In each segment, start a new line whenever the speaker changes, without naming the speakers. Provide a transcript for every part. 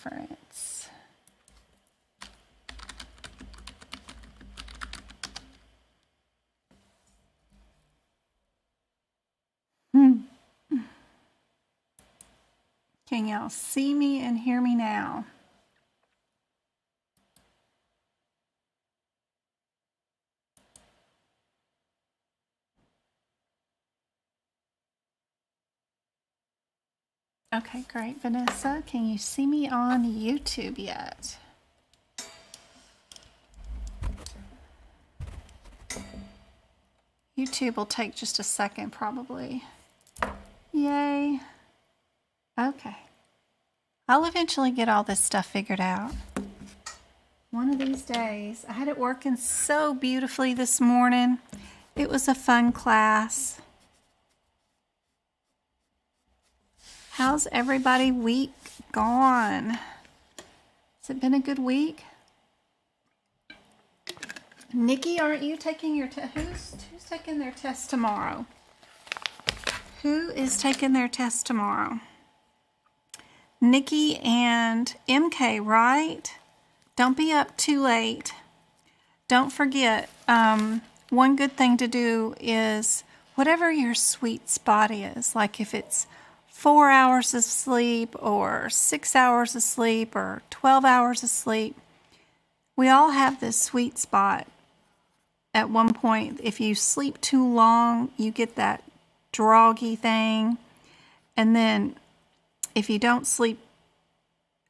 difference? Can y'all see me and hear me now? Okay, great. Vanessa, can you see me on YouTube yet? YouTube will take just a second probably. Yay. Okay. I'll eventually get all this stuff figured out. One of these days. I had it working so beautifully this morning. It was a fun class. How's everybody week gone? Has it been a good week? Nikki, aren't you taking your test? Who's taking their test tomorrow? Who is taking their test tomorrow? Nikki and MK, right? Don't be up too late. Don't forget, one good thing to do is whatever your sweet spot is, like if it's 4 hours of sleep or 6 hours of sleep or 12 hours of sleep, we all have this sweet spot. At one point, if you sleep too long, you get that droggy thing. And then if you don't sleep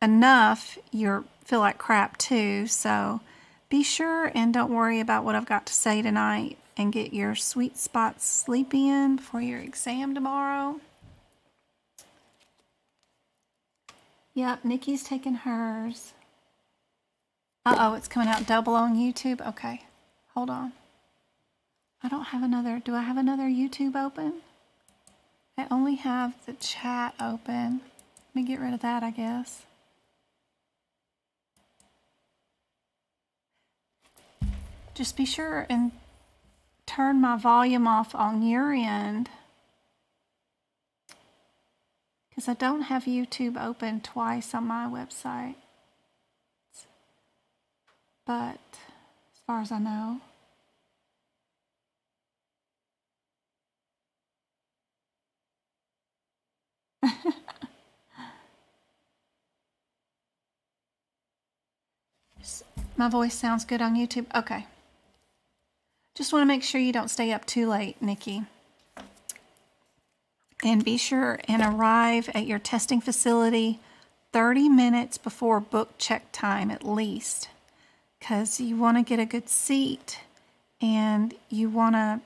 enough, you feel like crap too. So be sure and don't worry about what I've got to say tonight and get your sweet spot sleep in for your exam tomorrow. Yep, Nikki's taking hers. Uh-oh, it's coming out double on YouTube. Okay, hold on. I don't have another, do I have another YouTube open? I only have the chat open. Let me get rid of that, I guess. Just be sure and turn my volume off on your end, because I don't have YouTube open twice on my website. But as far as I know. My voice sounds good on YouTube? Okay. Just want to make sure you don't stay up too late, Nikki. And be sure and arrive at your testing facility 30 minutes before book check time at least, because you want to get a good seat and you want to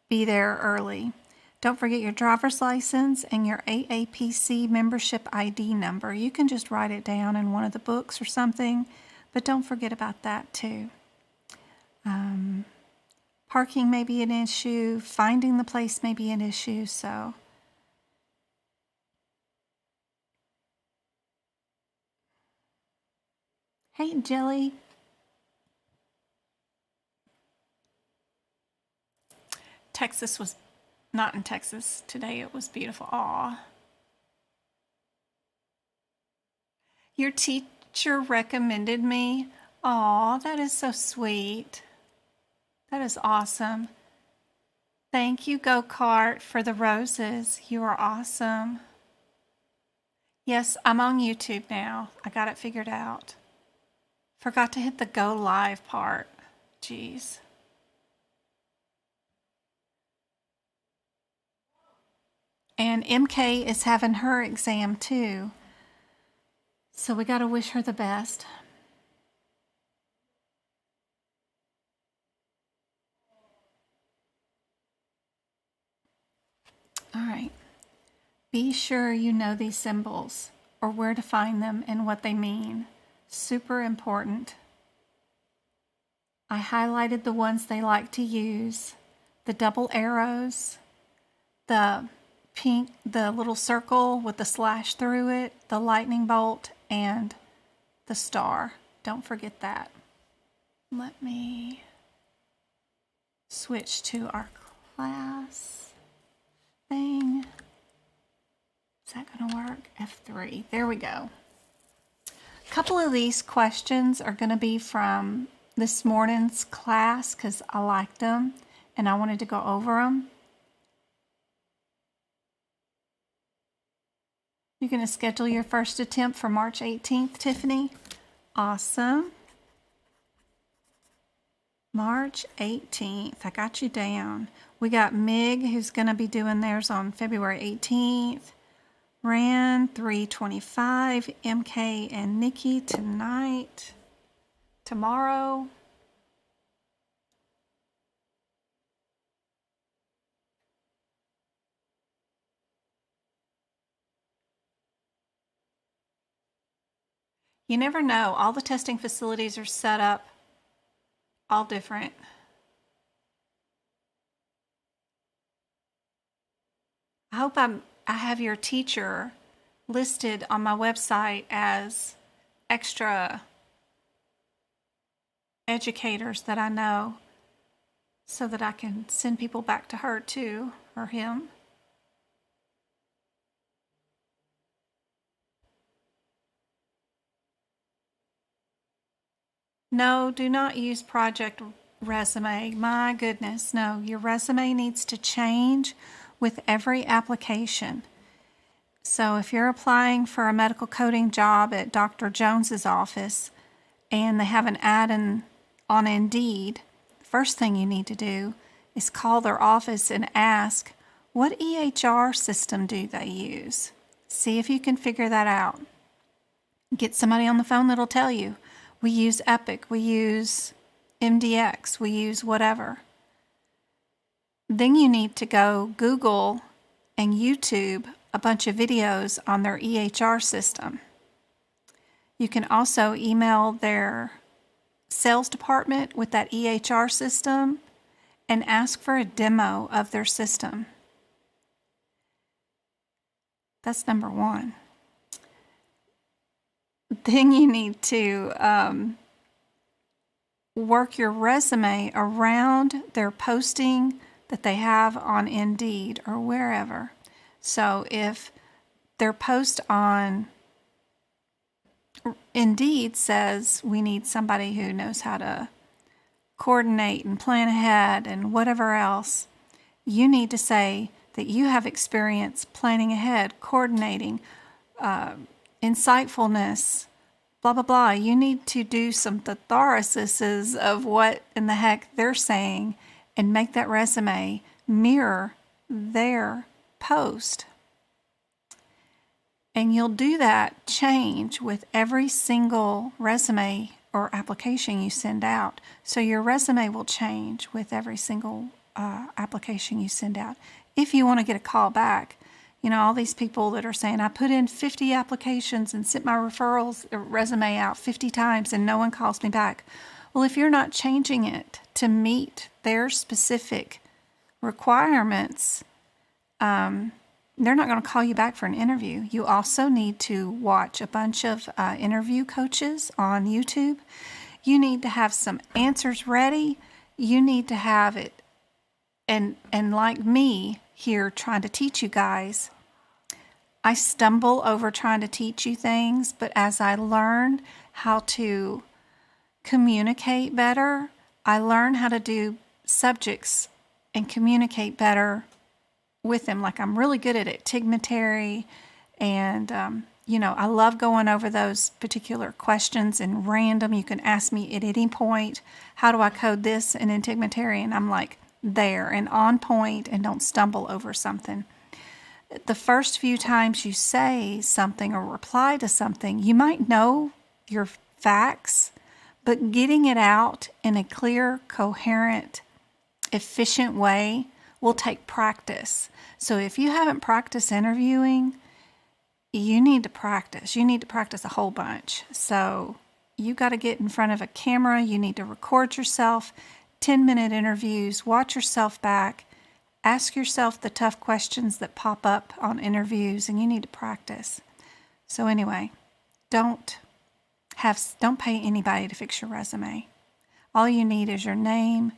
be there early. Don't forget your driver's license and your AAPC membership ID number. You can just write it down in one of the books or something, but don't forget about that too. Parking may be an issue. Finding the place may be an issue, so. Hey, Jelly. Texas was not in Texas today. It was beautiful. Aw. Your teacher recommended me. Aw, that is so sweet. That is awesome. Thank you, Go-Kart, for the roses. You are awesome. Yes, I'm on YouTube now. I got it figured out. Forgot to hit the go live part. Jeez. And MK is having her exam too. So we got to wish her the best. All right. Be sure you know these symbols or where to find them and what they mean. Super important. I highlighted the ones they like to use. The double arrows, the pink, the little circle with the slash through it, the lightning bolt, and the star. Don't forget that. Let me switch to our class thing. Is that going to work? F3. There we go. couple of these questions are going to be from this morning's class because I liked them and I wanted to go over them. You're going to schedule your first attempt for March 18th, Tiffany? Awesome. March 18th. I got you down. We got Mig, who's going to be doing theirs on February 18th. Ran 325. MK and Nikki tonight. Tomorrow. You never know. All the testing facilities are set up all different. I hope I have your teacher listed on my website as extra educators that I know so that I can send people back to her too, or him. No, do not use project resume. My goodness, no. Your resume needs to change with every application. So if you're applying for a medical coding job at Dr. Jones's office and they have an ad on Indeed, the first thing you need to do is call their office and ask, what EHR system do they use? See if you can figure that out. Get somebody on the phone that'll tell you. We use Epic, we use MDX, we use whatever. Then you need to go Google and YouTube a bunch of videos on their EHR system. You can also email their sales department with that EHR system and ask for a demo of their system. That's number one. Then you need to work your resume around their posting that they have on Indeed or wherever. So if their post on Indeed says we need somebody who knows how to coordinate and plan ahead and whatever else, you need to say that you have experience planning ahead, coordinating, insightfulness, blah, blah, blah. You need to do some thesauruses of what in the heck they're saying and make that resume mirror their post. And you'll do that change with every single resume or application you send out. So your resume will change with every single application you send out. If you want to get a call back, you know, all these people that are saying, I put in 50 applications and sent my referrals resume out 50 times and no one calls me back. Well, if you're not changing it to meet their specific requirements, they're not going to call you back for an interview. You also need to watch a bunch of interview coaches on YouTube. You need to have some answers ready. You need to have it, and like me here trying to teach you guys, I stumble over trying to teach you things, but as I learn how to communicate better, I learn how to do subjects and communicate better with them. Like I'm really good at it, Tigmatary, and I love going over those particular questions and random. You can ask me at any point, how do I code this in Tigmatary? And I'm like there and on point and don't stumble over something. The first few times you say something or reply to something, you might know your facts, but getting it out in a clear, coherent, efficient way will take practice. So if you haven't practiced interviewing, you need to practice. You need to practice a whole bunch. So you got to get in front of a camera. You need to record yourself, 10-minute interviews, watch yourself back, ask yourself the tough questions that pop up on interviews, and you need to practice. So anyway, don't pay anybody to fix your resume. All you need is your name,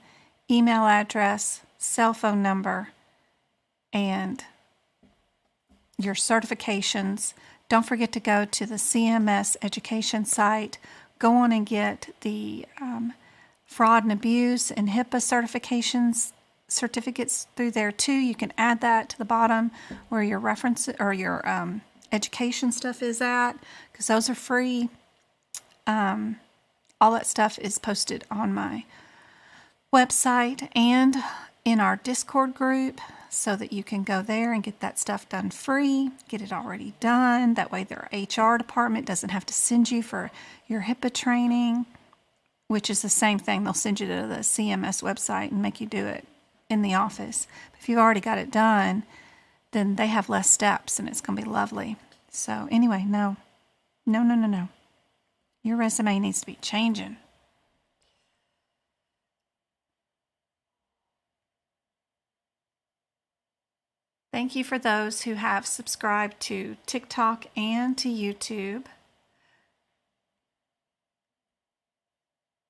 email address, cell phone number, and your certifications don't forget to go to the CMS education site. Go on and get the fraud and abuse and HIPAA certificates through there too. You can add that to the bottom where your reference or your education stuff is at, because those are free. All that stuff is posted on my website and in our Discord group, so that you can go there and get that stuff done free, get it already done. That way their HR department doesn't have to send you for your HIPAA training, which is the same thing. They'll send you to the CMS website and make you do it in the office. But if you've already got it done, then they have less steps and it's going to be lovely. So anyway, no. Your resume needs to be changing. Thank you for those who have subscribed to TikTok and to YouTube.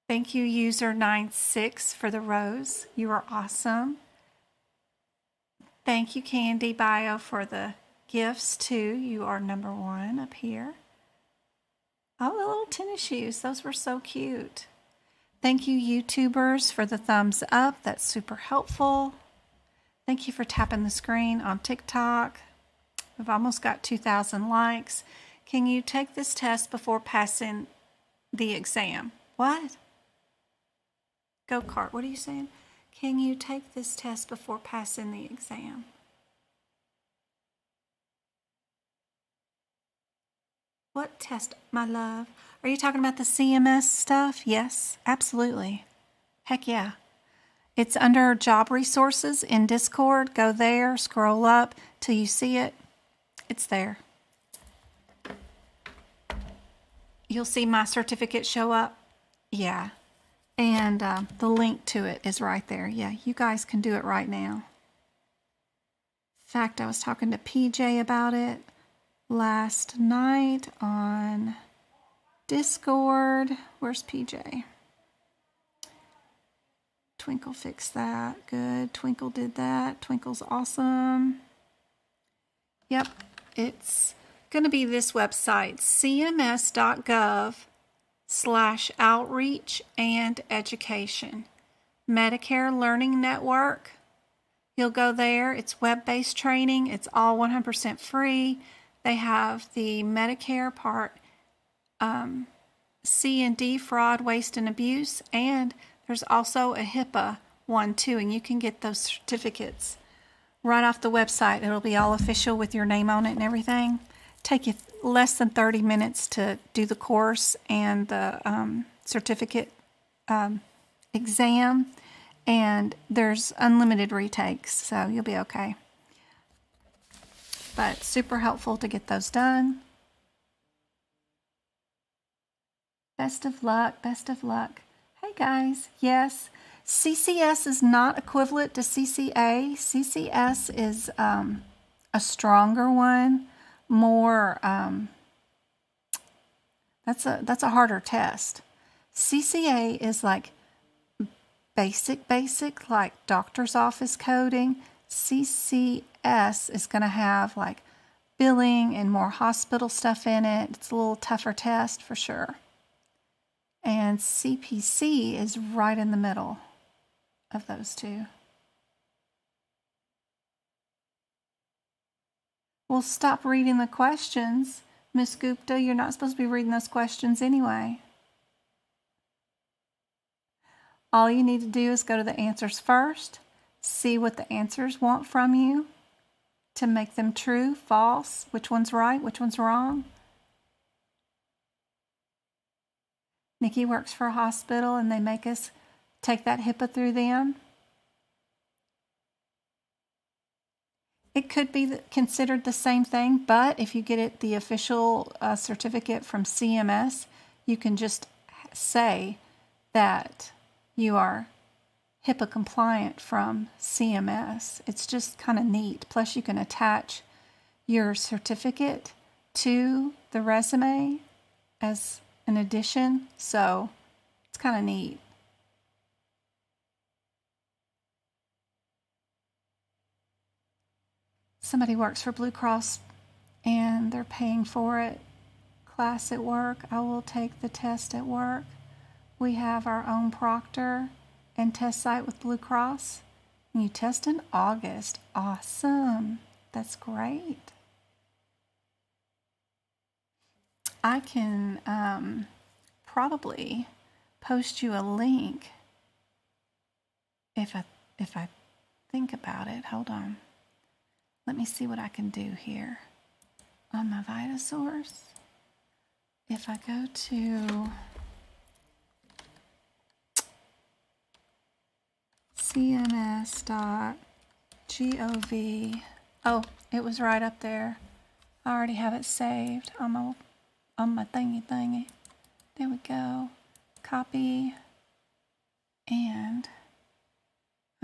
Thank you, user 96, for the rose. You are awesome. Thank you, Candy Bio, for the gifts too. You are number 1 up here. Oh, the little tennis shoes. Those were so cute. Thank you, YouTubers, for the thumbs up. That's super helpful. Thank you for tapping the screen on TikTok. We've almost got 2,000 likes. Can you take this test before passing the exam? What? Go-kart, what are you saying? Can you take this test before passing the exam? What test, my love? Are you talking about the CMS stuff? Yes, absolutely. Heck yeah. It's under job resources in Discord. Go there, scroll up till you see it. It's there. You'll see my certificate show up. Yeah. And the link to it is right there. Yeah, you guys can do it right now. In fact, I was talking to PJ about it last night on Discord. Where's PJ? Twinkle fixed that. Good. Twinkle did that. Twinkle's awesome. Yep. It's going to be this website, cms.gov/outreach and education. Medicare Learning Network. You'll go there. It's web-based training. It's all 100% free. They have the Medicare Part C and D, fraud, waste, and abuse, and there's also a HIPAA one too, and you can get those certificates right off the website. It'll be all official with your name on it and everything. Take you less than 30 minutes to do the course and the certificate exam, and there's unlimited retakes, so you'll be okay. But super helpful to get those done. Best of luck, best of luck. Hey guys, yes, CCS is not equivalent to CCA. CCS is a stronger one, more, that's a harder test. CCA is like basic, like doctor's office coding. CCS is going to have like billing and more hospital stuff in it. It's a little tougher test for sure. And CPC is right in the middle of those two. Well, stop reading the questions, Miss Gupta. You're not supposed to be reading those questions anyway. All you need to do is go to the answers first, see what the answers want from you to make them true, false, which one's right, which one's wrong. Nikki works for a hospital and they make us take that HIPAA through them. It could be considered the same thing, but if you get it the official certificate from CMS, you can just say that you are HIPAA compliant from CMS. It's just kind of neat. Plus you can attach your certificate to the resume as an addition, so it's kind of neat. Somebody works for Blue Cross and they're paying for it. Class at work, I will take the test at work. We have our own proctor and test site with Blue Cross. And you test in August. Awesome. That's great. I can probably post you a link if I think about it. Hold on. Let me see what I can do here on my VitaSource. If I go to cms.gov, oh, it was right up there. I already have it saved on my thingy. There we go. Copy. And,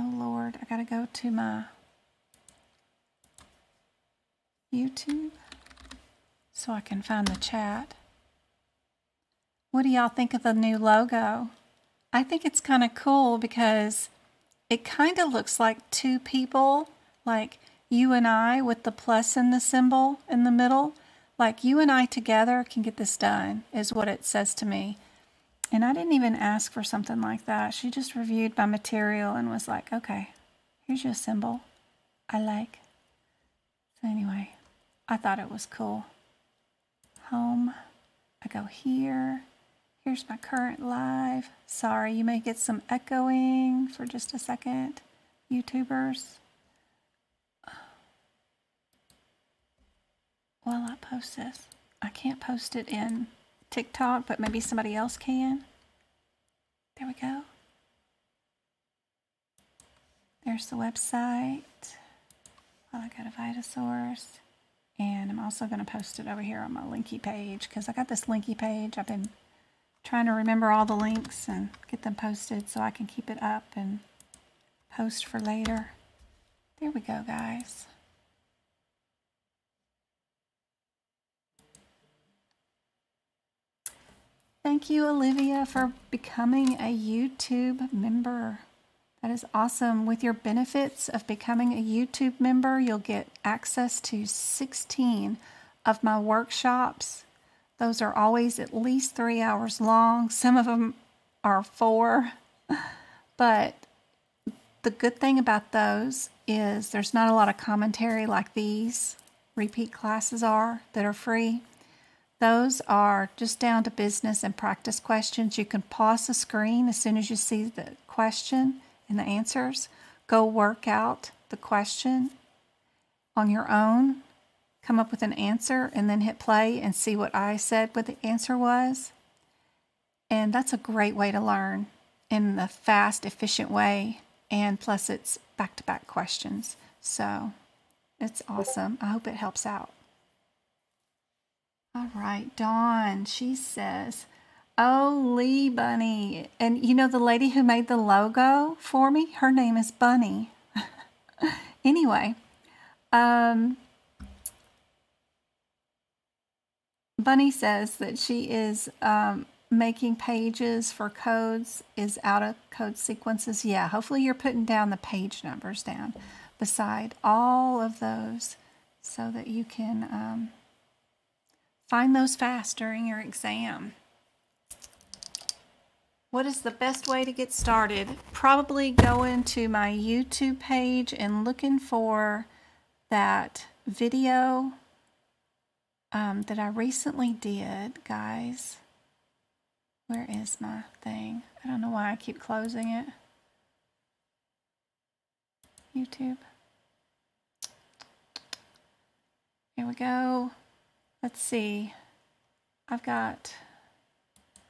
oh Lord, I gotta go to my YouTube so I can find the chat. What do y'all think of the new logo? I think it's kind of cool because it kind of looks like two people, like you and I with the plus and the symbol in the middle. Like you and I together can get this done, is what it says to me. And I didn't even ask for something like that. She just reviewed my material and was like, okay, here's your symbol. I like. So anyway, I thought it was cool. Home. I go here. Here's my current live. Sorry, you may get some echoing for just a second, YouTubers. While I post this, I can't post it in TikTok, but maybe somebody else can. There we go. There's the website. Well, I got a VitaSource. And I'm also going to post it over here on my Linky page because I got this Linky page. I've been trying to remember all the links and get them posted so I can keep it up and post for later. There we go, guys. Thank you, Olivia, for becoming a YouTube member. That is awesome. With your benefits of becoming a YouTube member, you'll get access to 16 of my workshops. Those are always at least 3 hours long. Some of them are 4. But the good thing about those is there's not a lot of commentary like these repeat classes are that are free. Those are just down to business and practice questions. You can pause the screen as soon as you see the question and the answers. Go work out the question on your own. Come up with an answer and then hit play and see what I said what the answer was. And that's a great way to learn in the fast, efficient way. And plus it's back-to-back questions. So it's awesome. I hope it helps out. All right, Dawn, she says, oh, Lee Bunny. And you know the lady who made the logo for me? Her name is Bunny. Anyway, Bunny says that she is making pages for codes, is out of code sequences. Yeah, hopefully you're putting down the page numbers down beside all of those so that you can find those fast during your exam. What is the best way to get started? Probably go into my YouTube page and looking for that video that I recently did, guys. Where is my thing? I don't know why I keep closing it. YouTube. Here we go. Let's see. I've got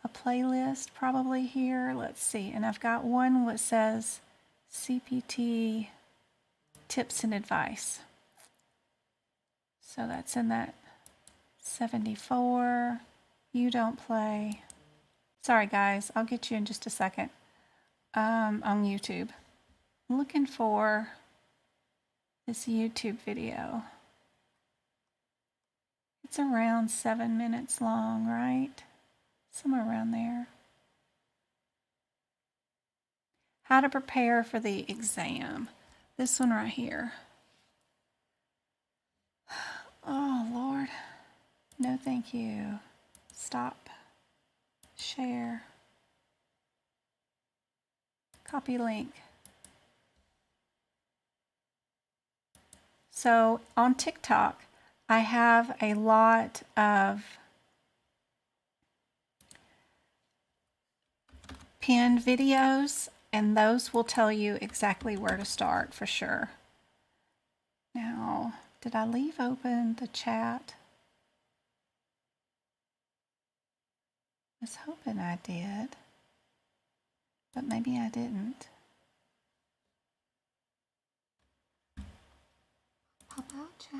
a playlist probably here. Let's see. And I've got one that says CPT tips and advice. So that's in that 74. You don't play. Sorry guys, I'll get you in just a second. On YouTube. I'm looking for this YouTube video. It's around 7 minutes long, right? Somewhere around there. How to prepare for the exam. This one right here. Oh, Lord. No, thank you. Stop. Share. Copy link. So on TikTok, I have a lot of pinned videos, and those will tell you exactly where to start for sure. Now, did I leave open the chat? I was hoping I did, but maybe I didn't. Pop out chat.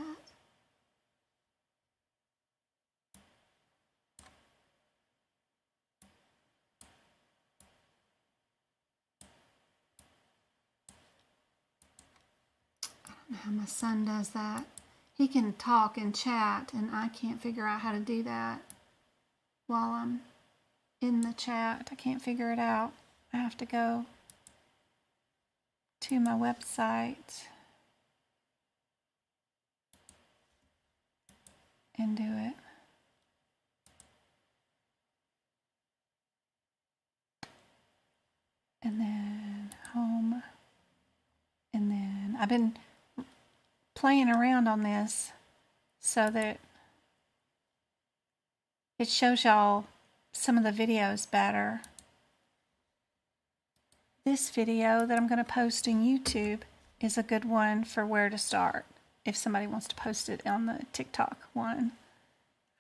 I don't know how my son does that. He can talk and chat, and I can't figure out how to do that while I'm in the chat. I can't figure it out. I have to go to my website and do it. And then home. And then I've been playing around on this so that it shows y'all some of the videos better. This video that I'm going to post in YouTube is a good one for where to start if somebody wants to post it on the TikTok one.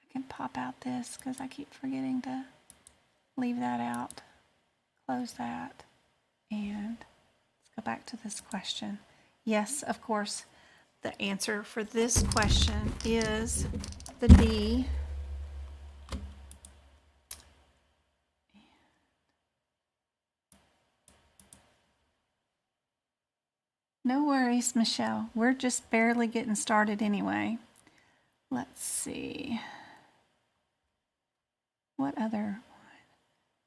I can pop out this because I keep forgetting to leave that out. Close that. And let's go back to this question. Yes, of course, the answer for this question is the D. No worries, Michelle. We're just barely getting started anyway. Let's see. What other one?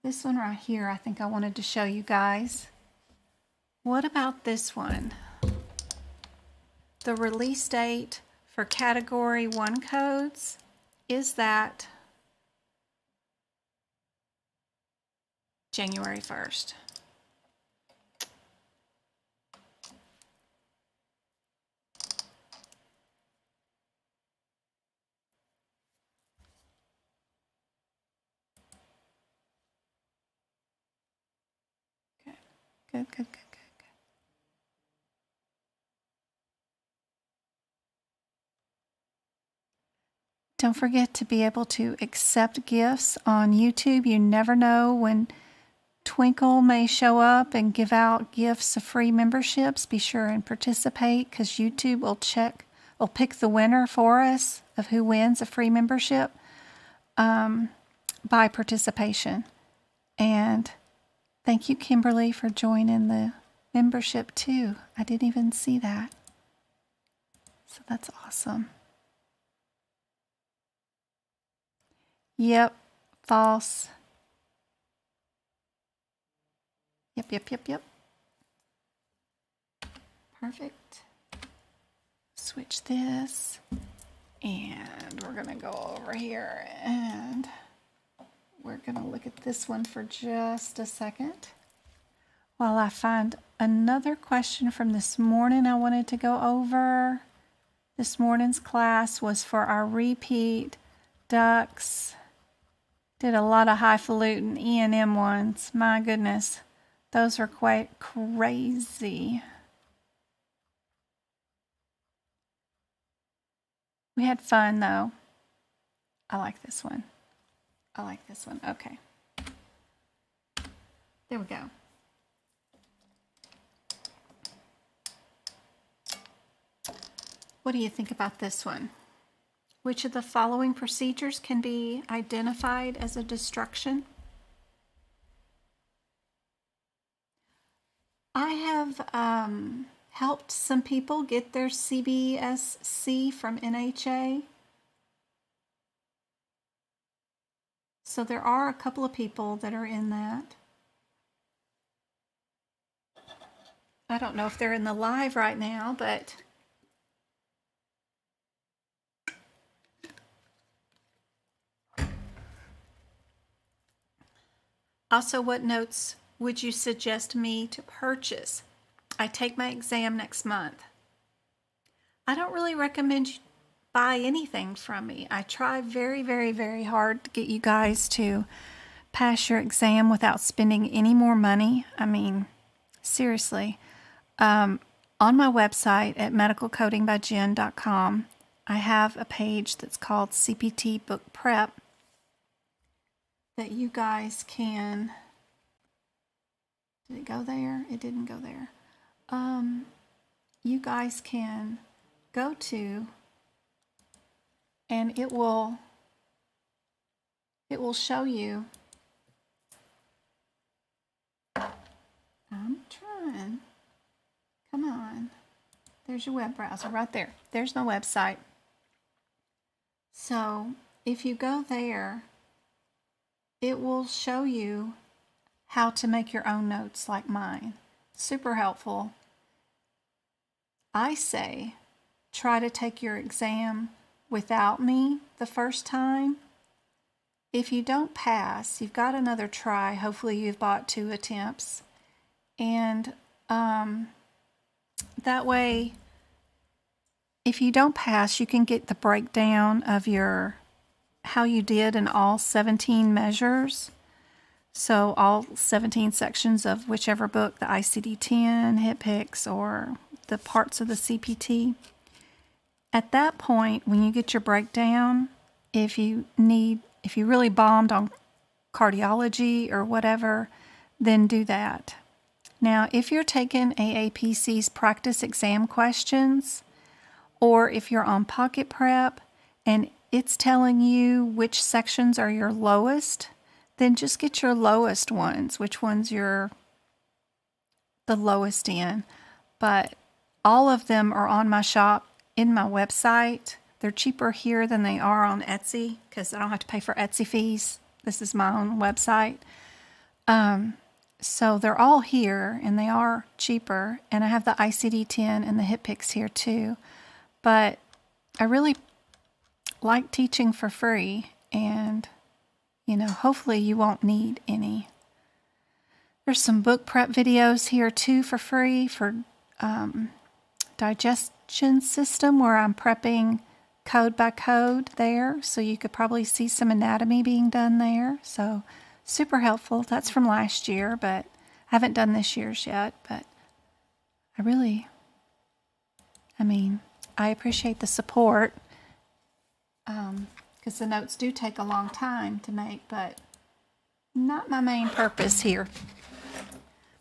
This one right here, I think I wanted to show you guys. What about this one? The release date for Category 1 codes is that January 1st. Good, good, good, good. Don't forget to be able to accept gifts on YouTube. You never know when Twinkle may show up and give out gifts of free memberships. Be sure and participate because YouTube will pick the winner for us of who wins a free membership by participation. And thank you, Kimberly, for joining the membership too. I didn't even see that. So that's awesome. Yep, false. Yep. Perfect. Switch this. And we're going to go over here and we're going to look at this one for just a second while I find another question from this morning I wanted to go over. This morning's class was for our repeat ducks. Did a lot of highfalutin E&M ones. My goodness, those are quite crazy. We had fun though. I like this one. Okay. There we go. What do you think about this one? Which of the following procedures can be identified as a destruction? I have helped some people get their CBSC from NHA. So there are a couple of people that are in that. I don't know if they're in the live right now, but Also, what notes would you suggest me to purchase? I take my exam next month. I don't really recommend you buy anything from me. I try very, very, very hard to get you guys to pass your exam without spending any more money. I mean, seriously. On my website at medicalcodingbyjen.com, I have a page that's called CPT Book Prep that you guys can. Did it go there? It didn't go there. You guys can go to, and it will show you. I'm trying. Come on. There's your web browser right there. There's my website. So if you go there, it will show you how to make your own notes like mine. Super helpful. I say try to take your exam without me the first time. If you don't pass, you've got another try. Hopefully you've bought 2 attempts. And that way, if you don't pass, you can get the breakdown of how you did in all 17 measures. So all 17 sections of whichever book, the ICD-10, HitPix, or the parts of the CPT. At that point, when you get your breakdown, if you really bombed on cardiology or whatever, then do that. Now, if you're taking AAPC's practice exam questions, or if you're on Pocket Prep and it's telling you which sections are your lowest, then just get your lowest ones, which ones you're the lowest in. But all of them are on my shop in my website. They're cheaper here than they are on Etsy because I don't have to pay for Etsy fees. This is my own website. So they're all here and they are cheaper. And I have the ICD-10 and the HitPix here too. But I really like teaching for free, and hopefully you won't need any. There's some book prep videos here too for free for digestion system, where I'm prepping code by code there. So you could probably see some anatomy being done there. So super helpful. That's from last year, but I haven't done this year's yet. But I appreciate the support, because the notes do take a long time to make, but not my main purpose here.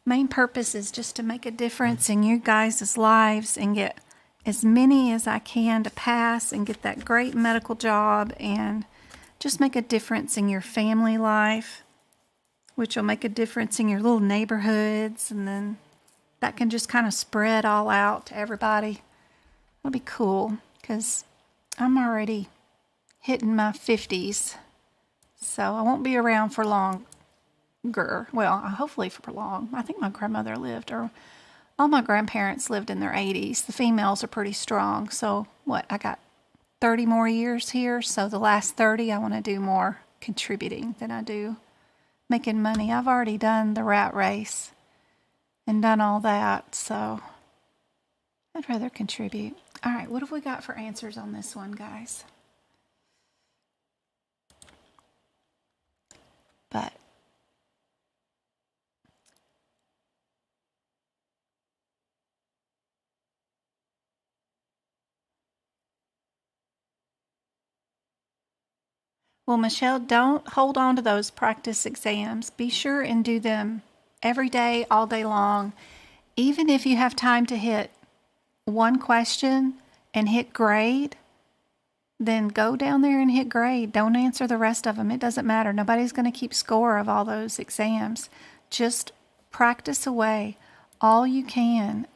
Main purpose is just to make a difference in you guys' lives and get as many as I can to pass and get that great medical job, and just make a difference in your family life, which will make a difference in your little neighborhoods, and then that can just kind of spread all out to everybody. It'll be cool, because I'm already hitting my 50s, so I won't be around for longer. Well, hopefully for long. I think my grandmother lived, or all my grandparents lived in their 80s. The females are pretty strong, so I got 30 more years here, so the last 30 I want to do more contributing than I do making money. I've already done the rat race and done all that, so I'd rather contribute. All right, what have we got for answers on this one, guys? But well, Michelle, don't hold on to those practice exams. Be sure and do them every day, all day long. Even if you have time to hit one question and hit grade, then go down there and hit grade. Don't answer the rest of them. It doesn't matter. Nobody's going to keep score of all those exams. Just practice away all you can.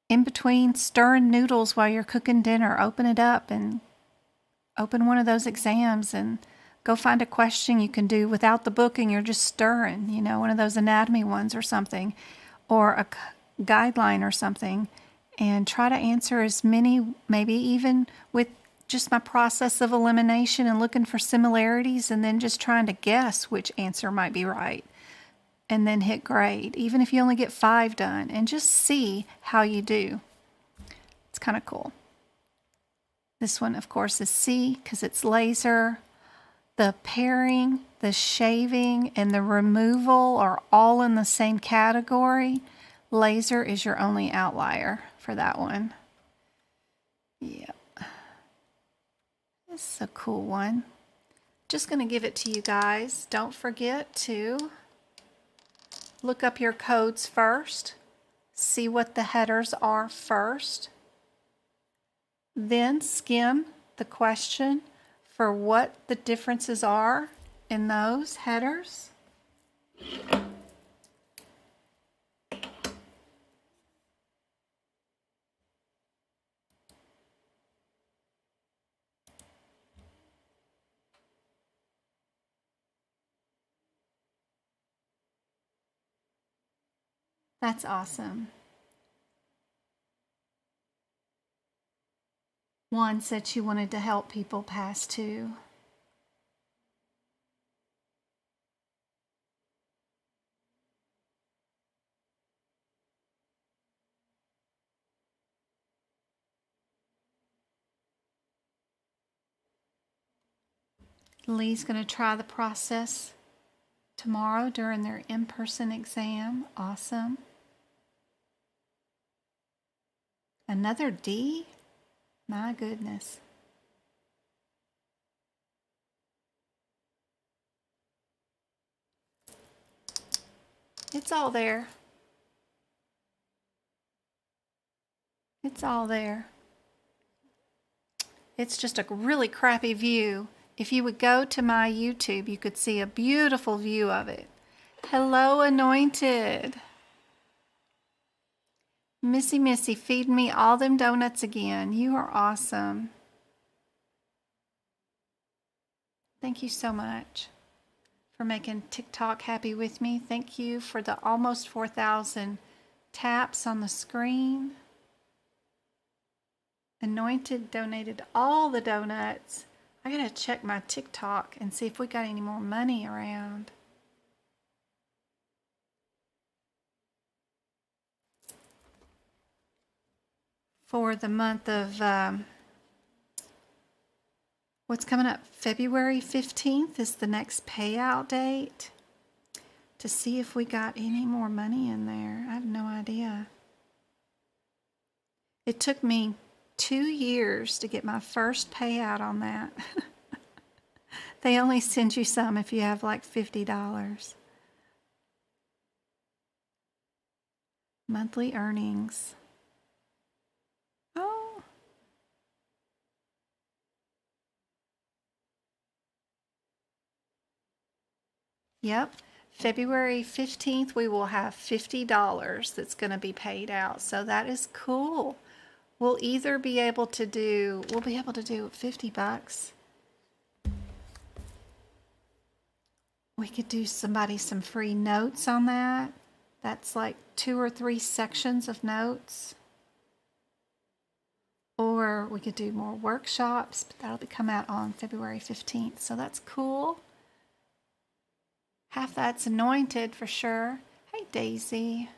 In between stirring noodles while you're cooking dinner, open it up and open one of those exams and go find a question you can do without the book and you're just stirring, one of those anatomy ones or something, or a guideline or something, and try to answer as many, maybe even with just my process of elimination and looking for similarities and then just trying to guess which answer might be right. And then hit grade, even if you only get 5 done, and just see how you do. It's kind of cool. This one, of course, is C because it's laser. The pairing, the shaving, and the removal are all in the same category. Laser is your only outlier for that one. Yep. This is a cool one. Just going to give it to you guys. Don't forget to look up your codes first. See what the headers are first. Then skim the question for what the differences are in those headers. That's awesome. One said she wanted to help people pass too. Lee's going to try the process tomorrow during their in-person exam. Awesome. Another D? My goodness. It's all there. It's all there. It's just a really crappy view. If you would go to my YouTube, you could see a beautiful view of it. Hello, Anointed. Missy, feed me all them donuts again. You are awesome. Thank you so much for making TikTok happy with me. Thank you for the almost 4,000 taps on the screen. Anointed donated all the donuts. I gotta check my TikTok and see if we got any more money around. For the month of, what's coming up? February 15th is the next payout date. To see if we got any more money in there. I have no idea. It took me 2 years to get my first payout on that. They only send you some if you have like $50. Monthly earnings. Oh. Yep. February 15th, we will have $50 that's going to be paid out. So that is cool. We'll either be able to do, we'll be able to do $50. We could do somebody some free notes on that. That's like 2 or 3 sections of notes. Or we could do more workshops, but that'll come out on February 15th. So that's cool. Half that's anointed for sure. Hey, Daisy.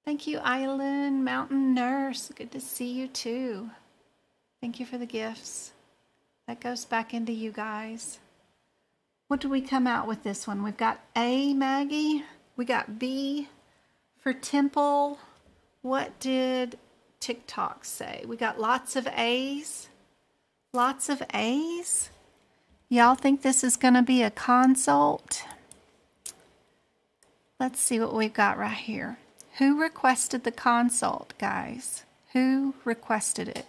Thank you, Island Mountain Nurse. Good to see you too. Thank you for the gifts. That goes back into you guys. What do we come out with this one? We've got A, Maggie. We got B for Temple. What did TikTok say? We got lots of A's. Lots of A's. Y'all think this is going to be a consult? Let's see what we've got right here. Who requested the consult, guys? Who requested it?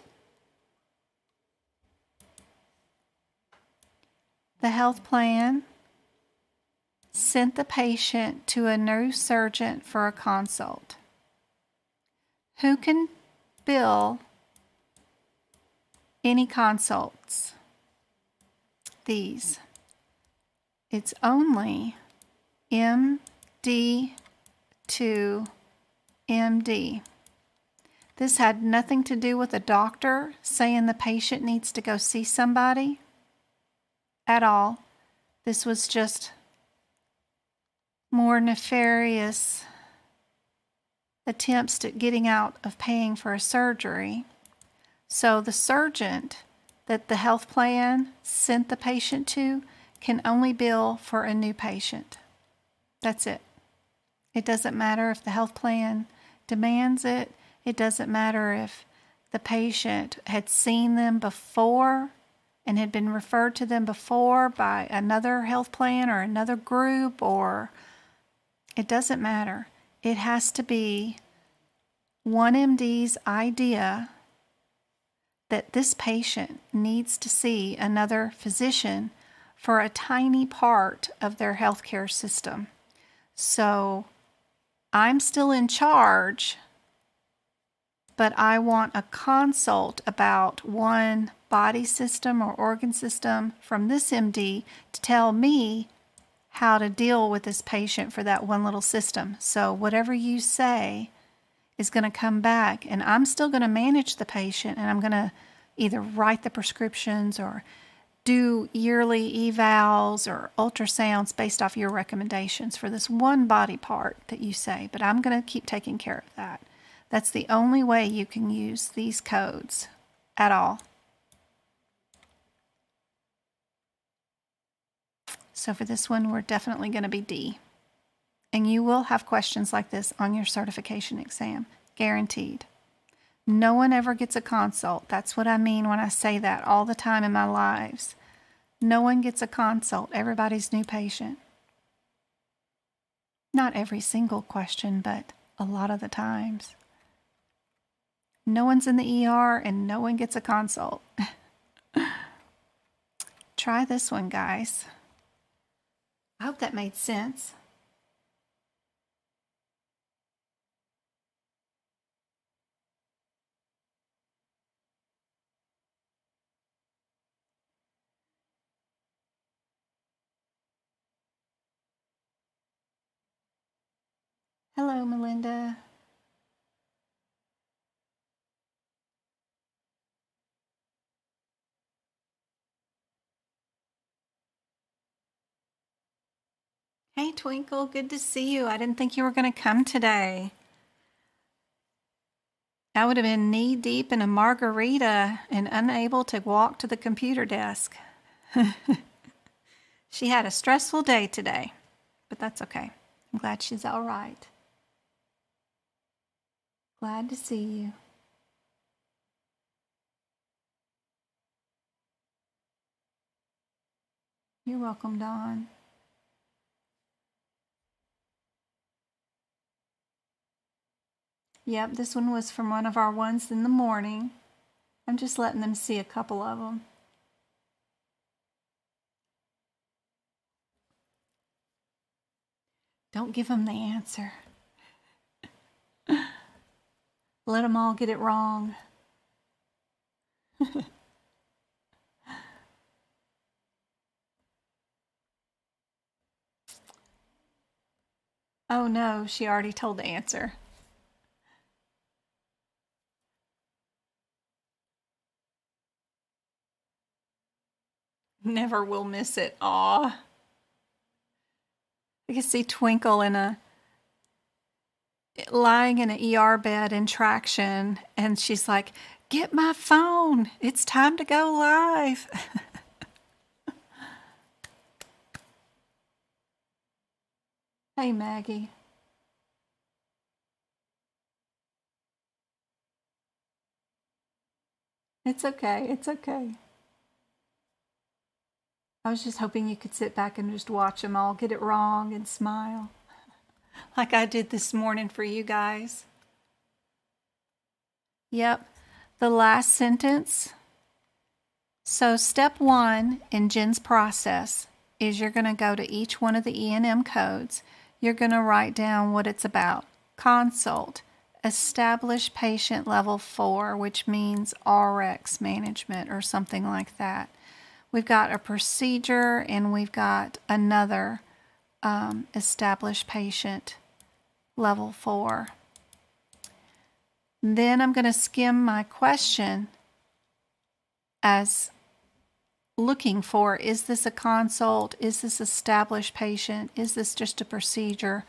The health plan sent the patient to a neurosurgeon for a consult. Who can bill any consults? These. It's only MD to MD. This had nothing to do with a doctor saying the patient needs to go see somebody at all. This was just more nefarious attempts at getting out of paying for a surgery. So the surgeon that the health plan sent the patient to can only bill for a new patient. That's it. It doesn't matter if the health plan demands it. It doesn't matter if the patient had seen them before and had been referred to them before by another health plan or another group, or it doesn't matter. It has to be 1MD's idea that this patient needs to see another physician for a tiny part of their healthcare system. So I'm still in charge, but I want a consult about one body system or organ system from this MD to tell me how to deal with this patient for that one little system. So whatever you say is going to come back, and I'm still going to manage the patient, and I'm going to either write the prescriptions or do yearly evals or ultrasounds based off your recommendations for this one body part that you say, but I'm going to keep taking care of that. That's the only way you can use these codes at all. So for this one, we're definitely going to be D. And you will have questions like this on your certification exam, guaranteed. No one ever gets a consult. That's what I mean when I say that all the time in my lives. No one gets a consult. Everybody's new patient. Not every single question, but a lot of the times. No one's in the ER and no one gets a consult. Try this one, guys. I hope that made sense. Hello, Melinda. Hey, Twinkle, good to see you. I didn't think you were going to come today. I would have been knee-deep in a margarita and unable to walk to the computer desk. She had a stressful day today, but that's okay. I'm glad she's all right. Glad to see you. You're welcome, Dawn. Yep, this one was from one of our ones in the morning. I'm just letting them see a couple of them. Don't give them the answer. Let them all get it wrong. Oh no, she already told the answer. Never will miss it. Aw. I can see Twinkle lying in an ER bed in traction, and she's like, "Get my phone. It's time to go live." Hey, Maggie. It's okay. It's okay. I was just hoping you could sit back and just watch them all get it wrong and smile like I did this morning for you guys. Yep, the last sentence. So step 1 in Jen's process is you're going to go to each one of the E&M codes. You're going to write down what it's about. Consult, establish patient level 4, which means RX management or something like that. We've got a procedure and we've got another established patient level 4. Then I'm going to skim my question as looking for, is this a consult? Is this established patient? Is this just a procedure?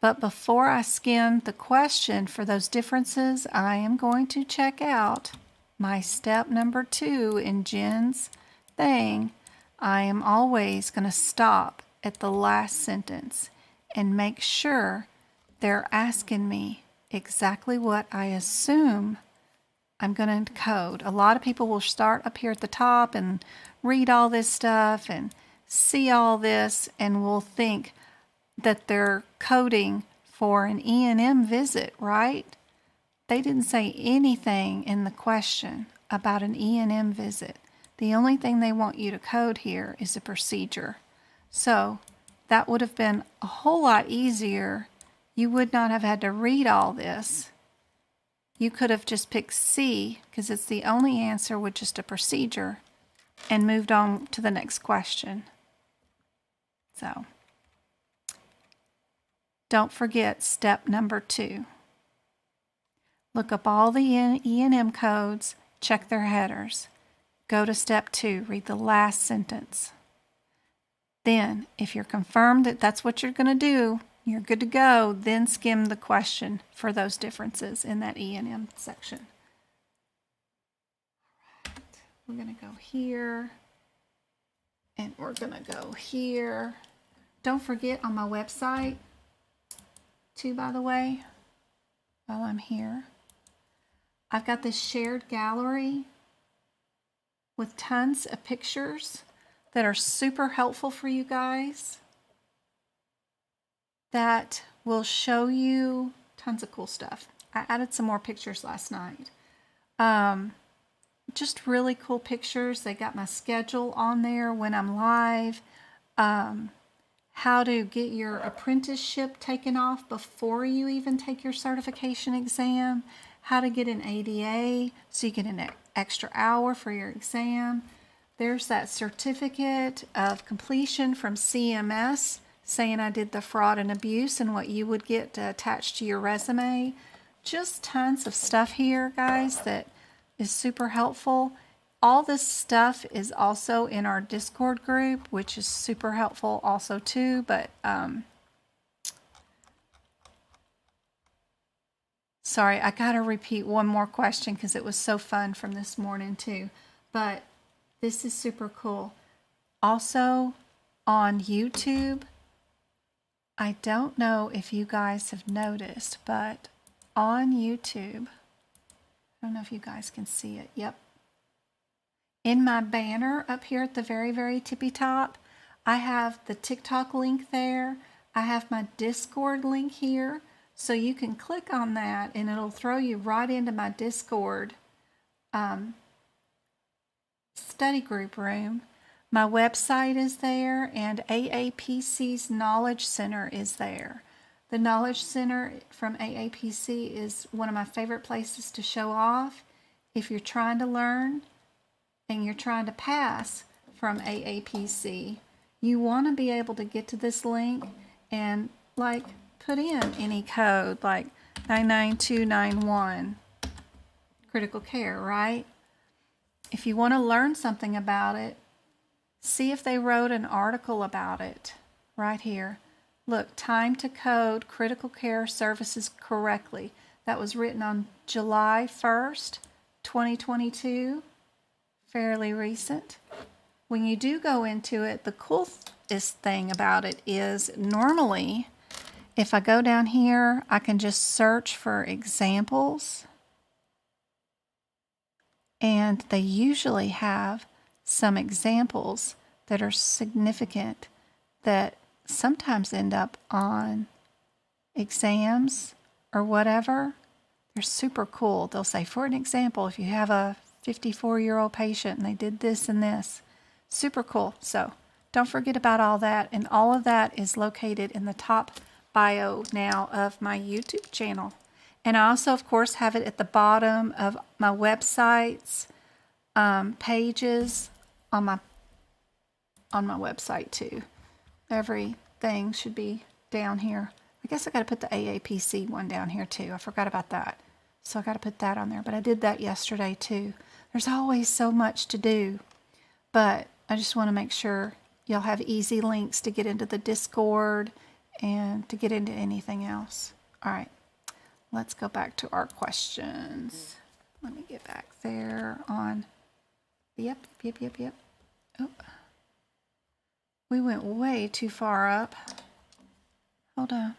But before I skim the question for those differences, I am going to check out my step number 2 in Jen's thing. I am always going to stop at the last sentence and make sure they're asking me exactly what I assume I'm going to code. A lot of people will start up here at the top and read all this stuff and see all this and will think that they're coding for an E&M visit, right? They didn't say anything in the question about an E&M visit. The only thing they want you to code here is a procedure. So that would have been a whole lot easier. You would not have had to read all this. You could have just picked C, because it's the only answer with just a procedure, and moved on to the next question. So, don't forget step number 2. Look up all the E&M codes, check their headers. Go to step 2, read the last sentence. Then, if you're confirmed that that's what you're going to do, you're good to go, then skim the question for those differences in that E&M section. All right, we're going to go here, and we're going to go here. Don't forget on my website, too, by the way, while I'm here, I've got this shared gallery with tons of pictures that are super helpful for you guys, that will show you tons of cool stuff. I added some more pictures last night. Just really cool pictures. They got my schedule on there when I'm live. How to get your apprenticeship taken off before you even take your certification exam. How to get an ADA so you get an extra hour for your exam. There's that certificate of completion from CMS saying I did the fraud and abuse and what you would get attached to your resume. Just tons of stuff here, guys, that is super helpful. All this stuff is also in our Discord group, which is super helpful also too, but sorry, I gotta repeat one more question because it was so fun from this morning too. But this is super cool. Also on YouTube, I don't know if you guys have noticed, but on YouTube, I don't know if you guys can see it. Yep. In my banner up here at the very, very tippy top, I have the TikTok link there. I have my Discord link here. So you can click on that and it'll throw you right into my Discord study group room. My website is there, and AAPC's Knowledge Center is there. The Knowledge Center from AAPC is one of my favorite places to show off. If you're trying to learn and you're trying to pass from AAPC, you want to be able to get to this link and like put in any code like 99291 critical care, right? If you want to learn something about it, see if they wrote an article about it right here. Look, time to code critical care services correctly. That was written on July 1st, 2022. Fairly recent. When you do go into it, the coolest thing about it is normally, if I go down here, I can just search for examples. And they usually have some examples that are significant that sometimes end up on exams or whatever. They're super cool. They'll say, for an example, if you have a 54-year-old patient and they did this and this. Super cool. So don't forget about all that. And all of that is located in the top bio now of my YouTube channel. And I also, of course, have it at the bottom of my website's pages on my website too. Everything should be down here. I guess I got to put the AAPC one down here too. I forgot about that. So I got to put that on there. But I did that yesterday too. There's always so much to do. But I just want to make sure you'll have easy links to get into the Discord and to get into anything else. All right, let's go back to our questions. Let me get back there on, yep. Oh, we went way too far up. Hold on.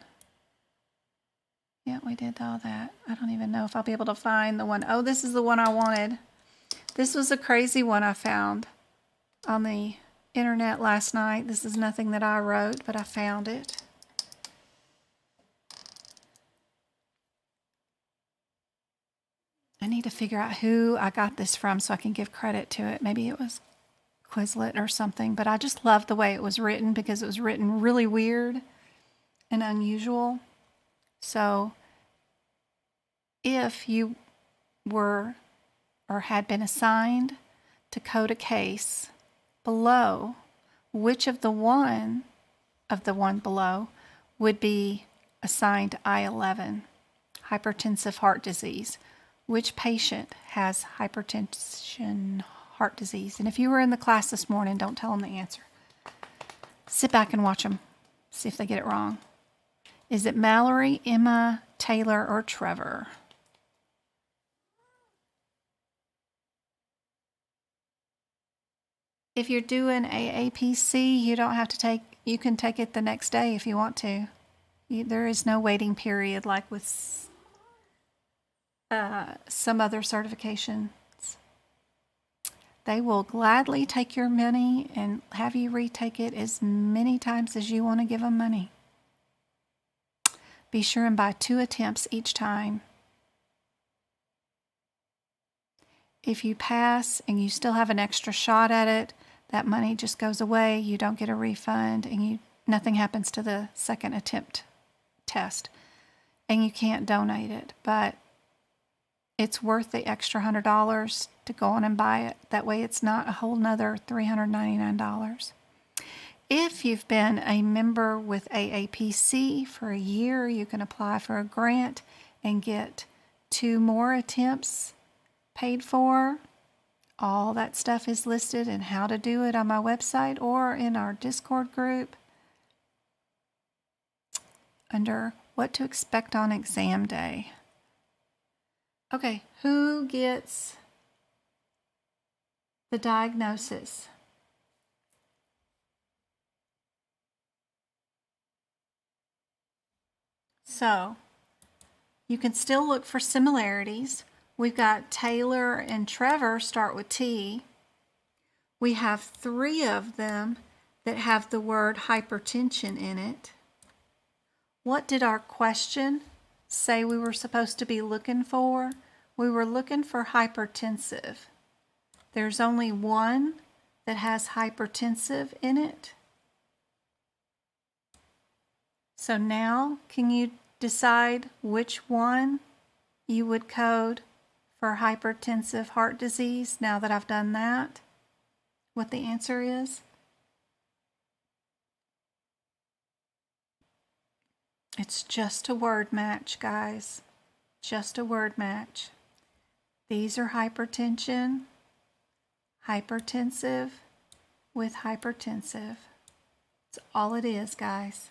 Yeah, we did all that. I don't even know if I'll be able to find the one. Oh, this is the one I wanted. This was a crazy one I found on the internet last night. This is nothing that I wrote, but I found it. I need to figure out who I got this from so I can give credit to it. Maybe it was Quizlet or something, but I just loved the way it was written because it was written really weird and unusual. So if you were or had been assigned to code a case below, which of the one below would be assigned to I-11, hypertensive heart disease? Which patient has hypertension heart disease? And if you were in the class this morning, don't tell them the answer. Sit back and watch them, see if they get it wrong. Is it Mallory, Emma, Taylor, or Trevor? If you're doing AAPC, you don't have to take, you can take it the next day if you want to. There is no waiting period like with some other certifications. They will gladly take your money and have you retake it as many times as you want to give them money. Be sure and buy 2 attempts each time. If you pass and you still have an extra shot at it, that money just goes away. You don't get a refund, and nothing happens to the second attempt test, and you can't donate it. But it's worth the extra $100 to go on and buy it. That way it's not a whole nother $399. If you've been a member with AAPC for a year, you can apply for a grant and get 2 more attempts paid for. All that stuff is listed and how to do it on my website or in our Discord group under what to expect on exam day. Okay, who gets the diagnosis? So, you can still look for similarities. We've got Taylor and Trevor start with T. We have 3 of them that have the word hypertension in it. What did our question say we were supposed to be looking for? We were looking for hypertensive. There's only one that has hypertensive in it. So now, can you decide which one you would code for hypertensive heart disease now that I've done that? What the answer is? It's just a word match, guys. Just a word match. These are hypertension, hypertensive with hypertensive. That's all it is, guys.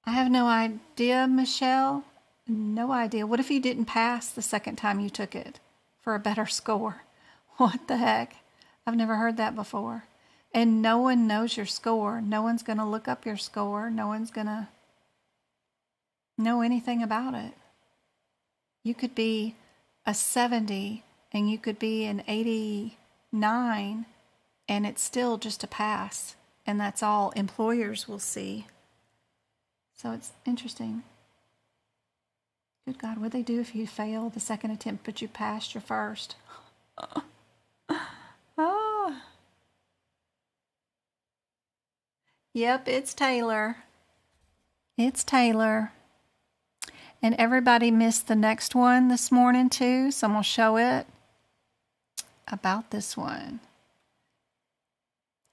I have no idea, Michelle. No idea. What if you didn't pass the second time you took it for a better score? What the heck? I've never heard that before. And no one knows your score. No one's going to look up your score. No one's going to know anything about it. You could be a 70 and you could be an 89 and it's still just a pass. And that's all employers will see. So it's interesting. Good God, what'd they do if you fail the second attempt but you passed your first? Oh. Yep, it's Taylor. It's Taylor. And everybody missed the next one this morning too, so I'm going to show it about this one.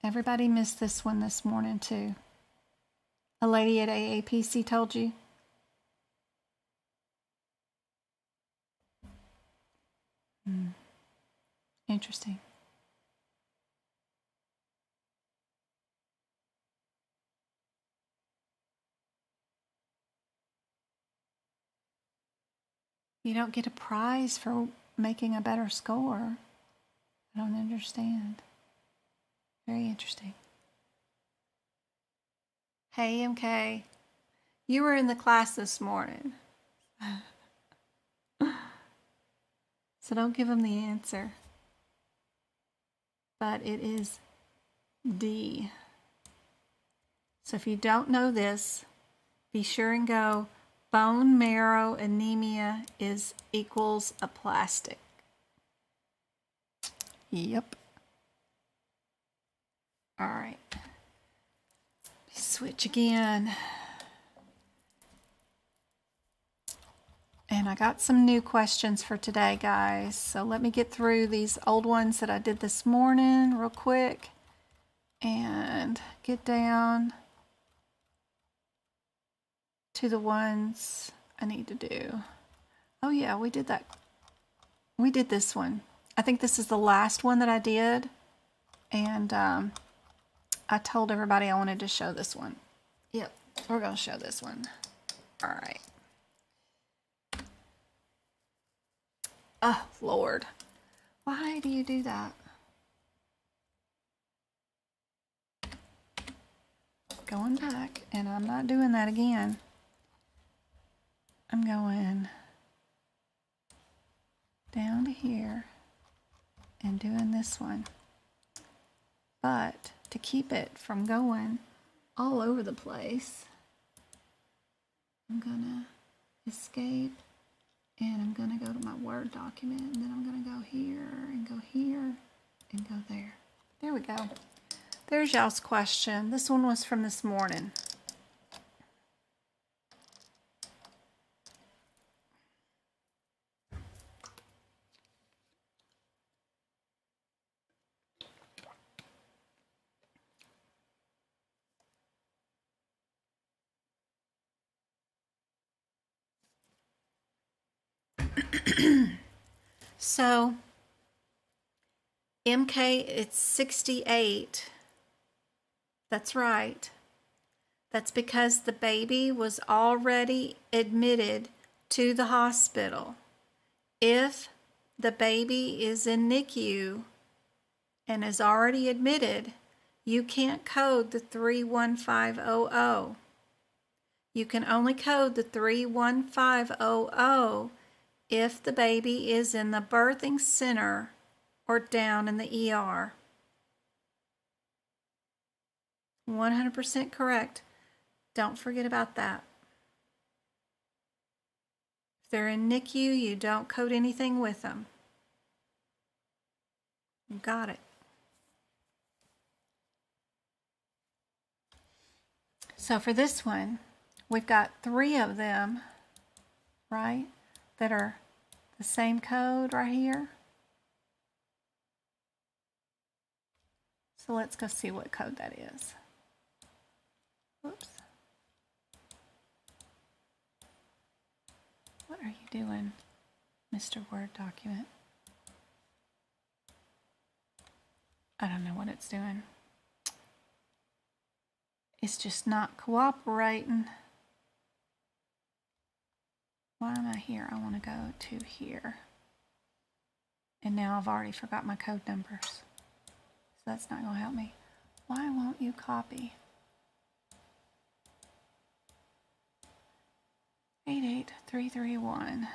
Everybody missed this one this morning too. A lady at AAPC told you? Interesting. You don't get a prize for making a better score. I don't understand. Very interesting. Hey, MK. You were in the class this morning. So don't give them the answer. But it is D. So if you don't know this, be sure and go bone marrow anemia is equals aplastic. Yep. All right. Switch again. And I got some new questions for today, guys. So let me get through these old ones that I did this morning real quick and get down to the ones I need to do. Oh yeah, we did that. We did this one. I think this is the last one that I did. And I told everybody I wanted to show this one. Yep, we're going to show this one. All right. Oh, Lord. Why do you do that? Going back, and I'm not doing that again. I'm going down to here and doing this one. But to keep it from going all over the place, I'm gonna escape and I'm gonna go to my Word document, and then I'm gonna go here and go here and go there. There we go. There's y'all's question. This one was from this morning. So, MK, it's 68. That's right. That's because the baby was already admitted to the hospital. If the baby is in NICU and is already admitted, you can't code the 31500. You can only code the 31500 if the baby is in the birthing center or down in the ER. 100% correct. Don't forget about that. If they're in NICU, you don't code anything with them. You got it. So for this one, we've got 3 of them, right, that are the same code right here. So let's go see what code that is. Whoops. What are you doing, Mr. Word document? I don't know what it's doing. It's just not cooperating. Why am I here? I want to go to here. And now I've already forgot my code numbers. So that's not going to help me. Why won't you copy? 88331.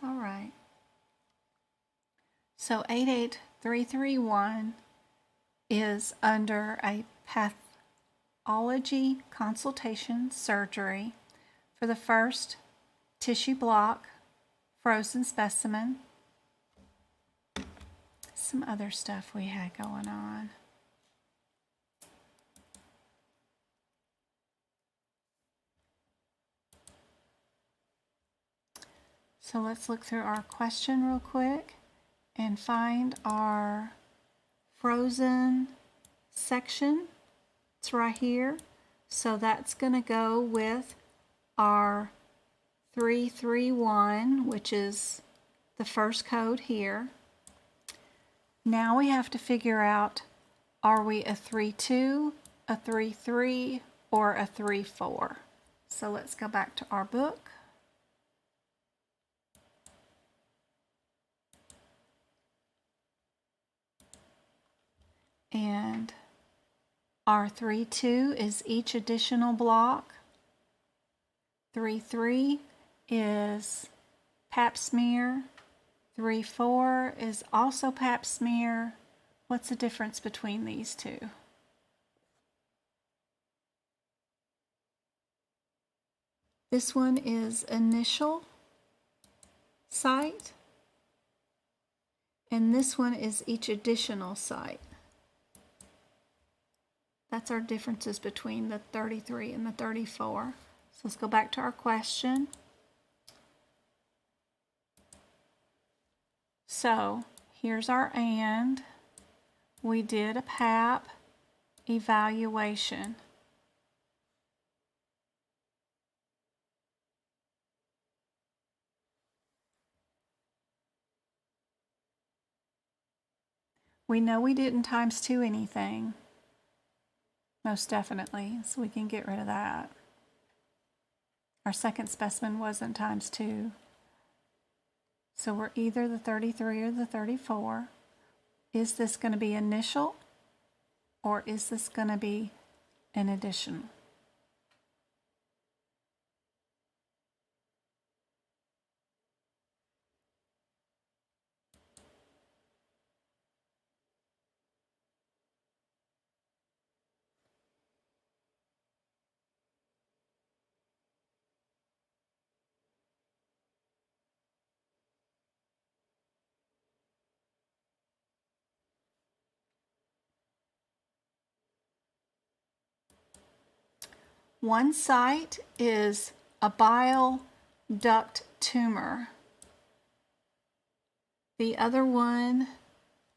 All right. So 88331 is under a Pathology Consultation Surgery for the first tissue block, frozen specimen. Some other stuff we had going on. So let's look through our question real quick and find our frozen section. It's right here. So that's going to go with our 331, which is the first code here. Now we have to figure out, are we a 3.2, a 3.3, or a 3.4? So let's go back to our book. And our 3.2 is each additional block. 3.3 is pap smear. 3.4 is also pap smear. What's the difference between these two? This one is initial site, and this one is each additional site. That's our differences between the 33 and the 34. So let's go back to our question. So here's our and. We did a PAP evaluation. We know we didn't times 2 anything. Most definitely, so we can get rid of that. Our second specimen wasn't times 2. So we're either the 33 or the 34. Is this going to be initial, or is this going to be an additional? One site is a bile duct tumor. The other one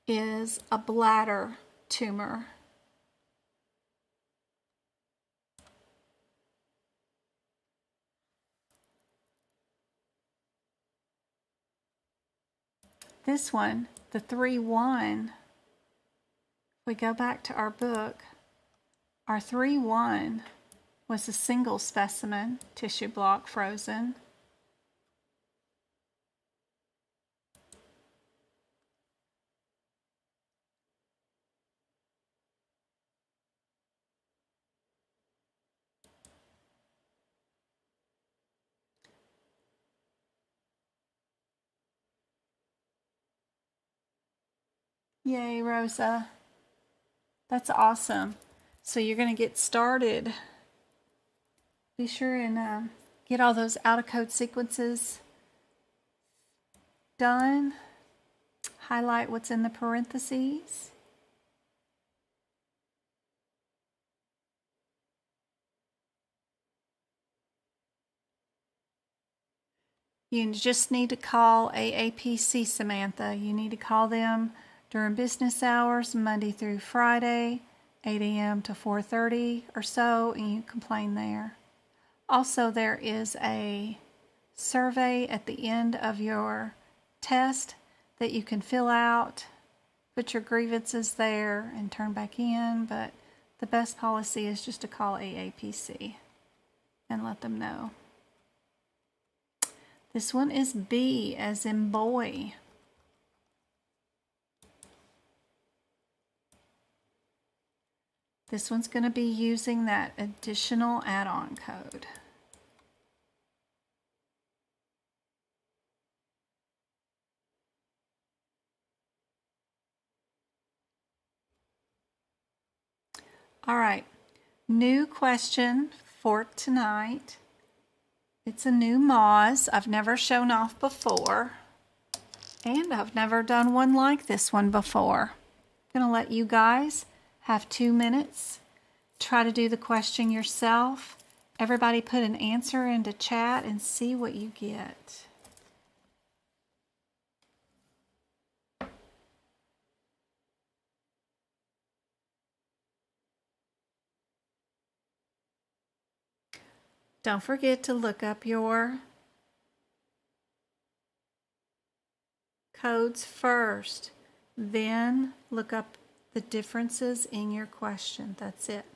is a bladder tumor. This one, the 3.1, if we go back to our book, our 3.1 was a single specimen, tissue block frozen. Yay, Rosa. That's awesome. So you're going to get started. Be sure and get all those out-of-code sequences done. Highlight what's in the parentheses. You just need to call AAPC, Samantha. You need to call them during business hours, Monday through Friday, 8 a.m. to 4:30 or so, and you complain there. Also, there is a survey at the end of your test that you can fill out, put your grievances there, and turn back in, but the best policy is just to call AAPC and let them know. This one is B as in boy. This one's going to be using that additional add-on code. All right, New question for tonight. It's a new Mohs I've never shown off before, and I've never done one like this one before. I'm going to let you guys have 2 minutes. Try to do the question yourself. Everybody put an answer into chat and see what you get. Don't forget to look up your codes first, then look up the differences in your question. That's it.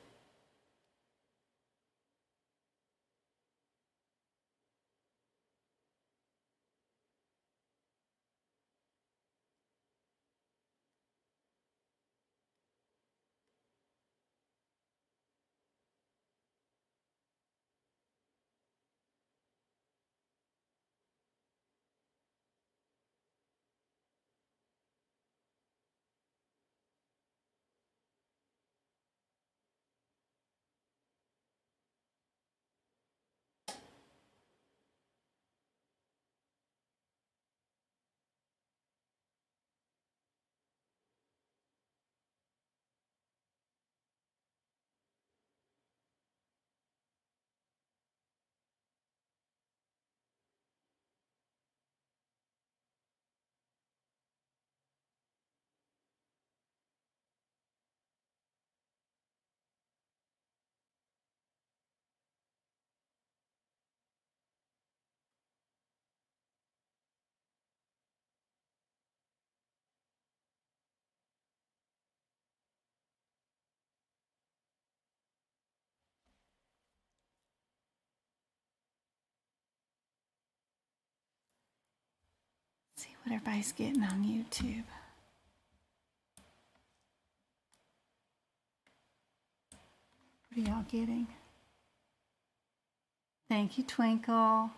See what everybody's getting on YouTube. What are y'all getting? Thank you, Twinkle.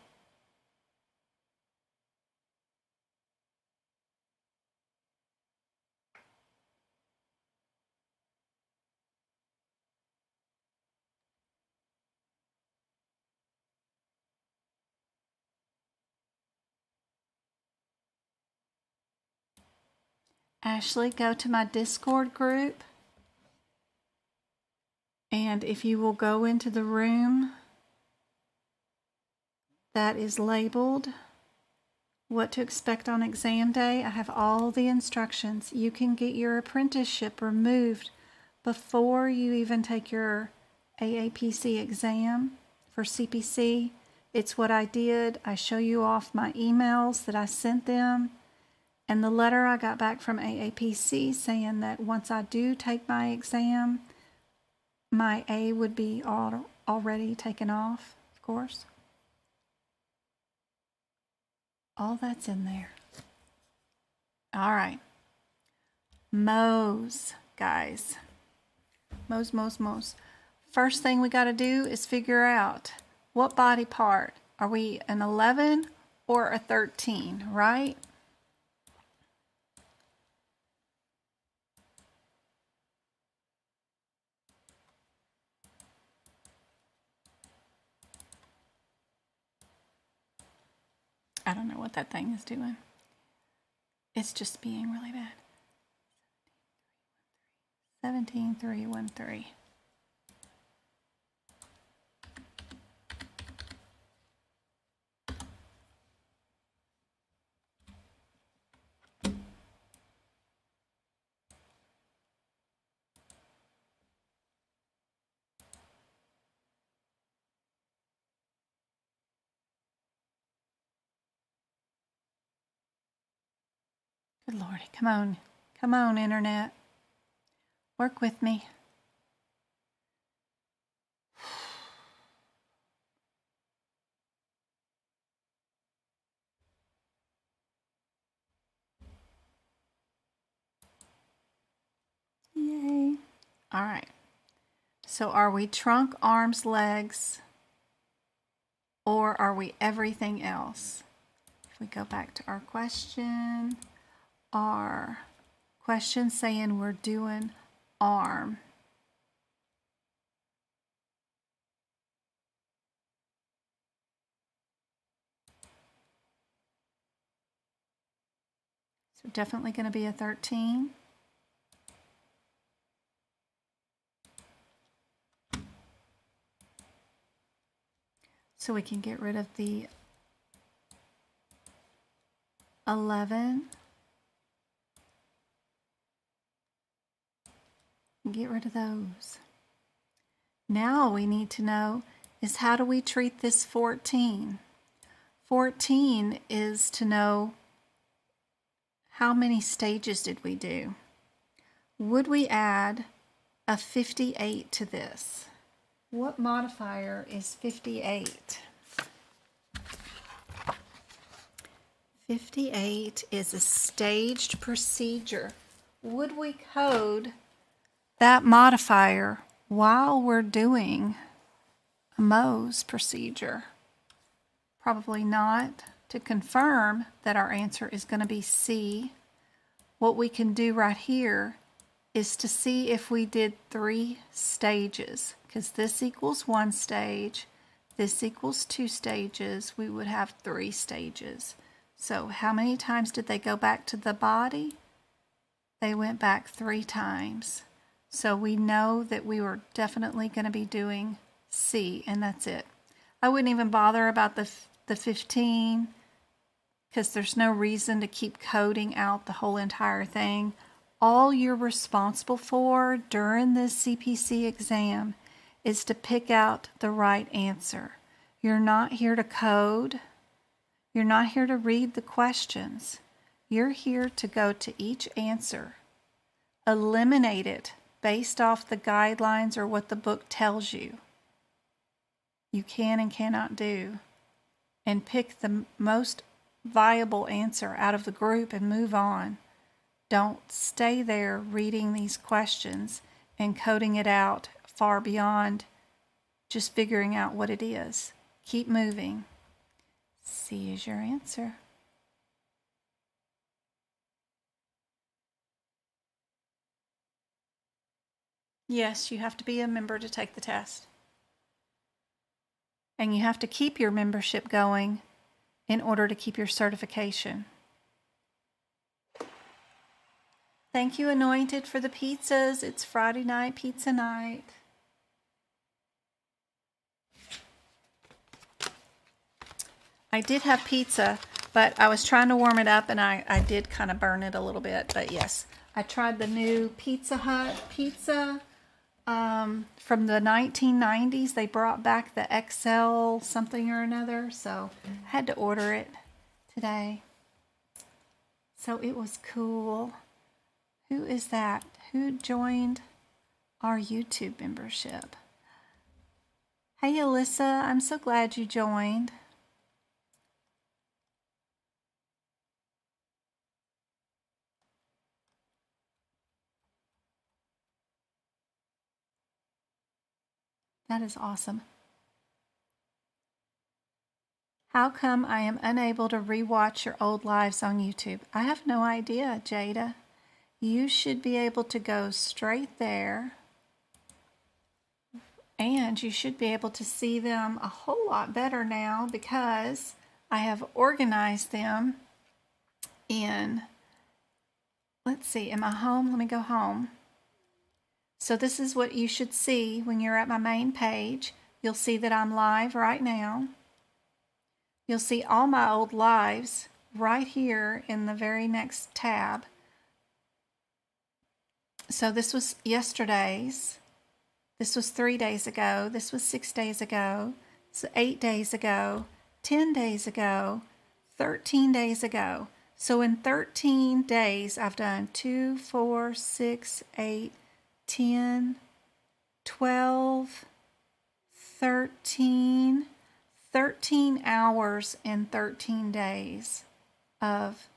Ashley, go to my Discord group, and if you will go into the room that is labeled What to Expect on Exam Day, I have all the instructions. You can get your apprenticeship removed before you even take your AAPC exam for CPC. It's what I did. I show you off my emails that I sent them. And the letter I got back from AAPC saying that once I do take my exam, my A would be already taken off, of course. All that's in there. All right. Mohs, guys. Mohs. First thing we got to do is figure out what body part. Are we an 11 or a 13, right? I don't know what that thing is doing. It's just being really bad. 17,313. Good Lordy, come on. Come on, Internet. Work with me. Yay. All right. So are we trunk, arms, legs, or are we everything else? If we go back to our question saying we're doing arm. So definitely going to be a 13. So we can get rid of the 11. Get rid of those. Now we need to know is how do we treat this 14? 14 is to know how many stages did we do. Would we add a 58 to this? What modifier is 58? 58 is a staged procedure. Would we code that modifier while we're doing a Mohs procedure? Probably not. To confirm that our answer is going to be C, what we can do right here is to see if we did 3 stages, because this equals 1 stage, this equals 2 stages, we would have 3 stages. So how many times did they go back to the body? They went back 3 times. So we know that we were definitely going to be doing C, and that's it. I wouldn't even bother about the 15, because there's no reason to keep coding out the whole entire thing. All you're responsible for during this CPC exam is to pick out the right answer. You're not here to code. You're not here to read the questions. You're here to go to each answer, eliminate it based off the guidelines or what the book tells you you can and cannot do, and pick the most viable answer out of the group and move on. Don't stay there reading these questions and coding it out far beyond just figuring out what it is. Keep moving. C is your answer. Yes, you have to be a member to take the test. And you have to keep your membership going in order to keep your certification. Thank you, Anointed, for the pizzas. It's Friday night, pizza night. I did have pizza, but I was trying to warm it up, and I did kind of burn it a little bit. But yes, I tried the new Pizza Hut pizza from the 1990s. They brought back the XL something or another, so I had to order it today. So it was cool. Who is that? Who joined our YouTube membership? Hey, Alyssa, I'm so glad you joined. That is awesome. How come I am unable to rewatch your old lives on YouTube? I have no idea, Jada. You should be able to go straight there, and you should be able to see them a whole lot better now because I have organized them in, let's see, am I home? Let me go home. So this is what you should see when you're at my main page. You'll see that I'm live right now. You'll see all my old lives right here in the very next tab. So this was yesterday's. This was 3 days ago. This was 6 days ago. So 8 days ago, 10 days ago, 13 days ago. So in 13 days, I've done 2, 4, 6, 8, 10, 12, 13 hours and 13 days of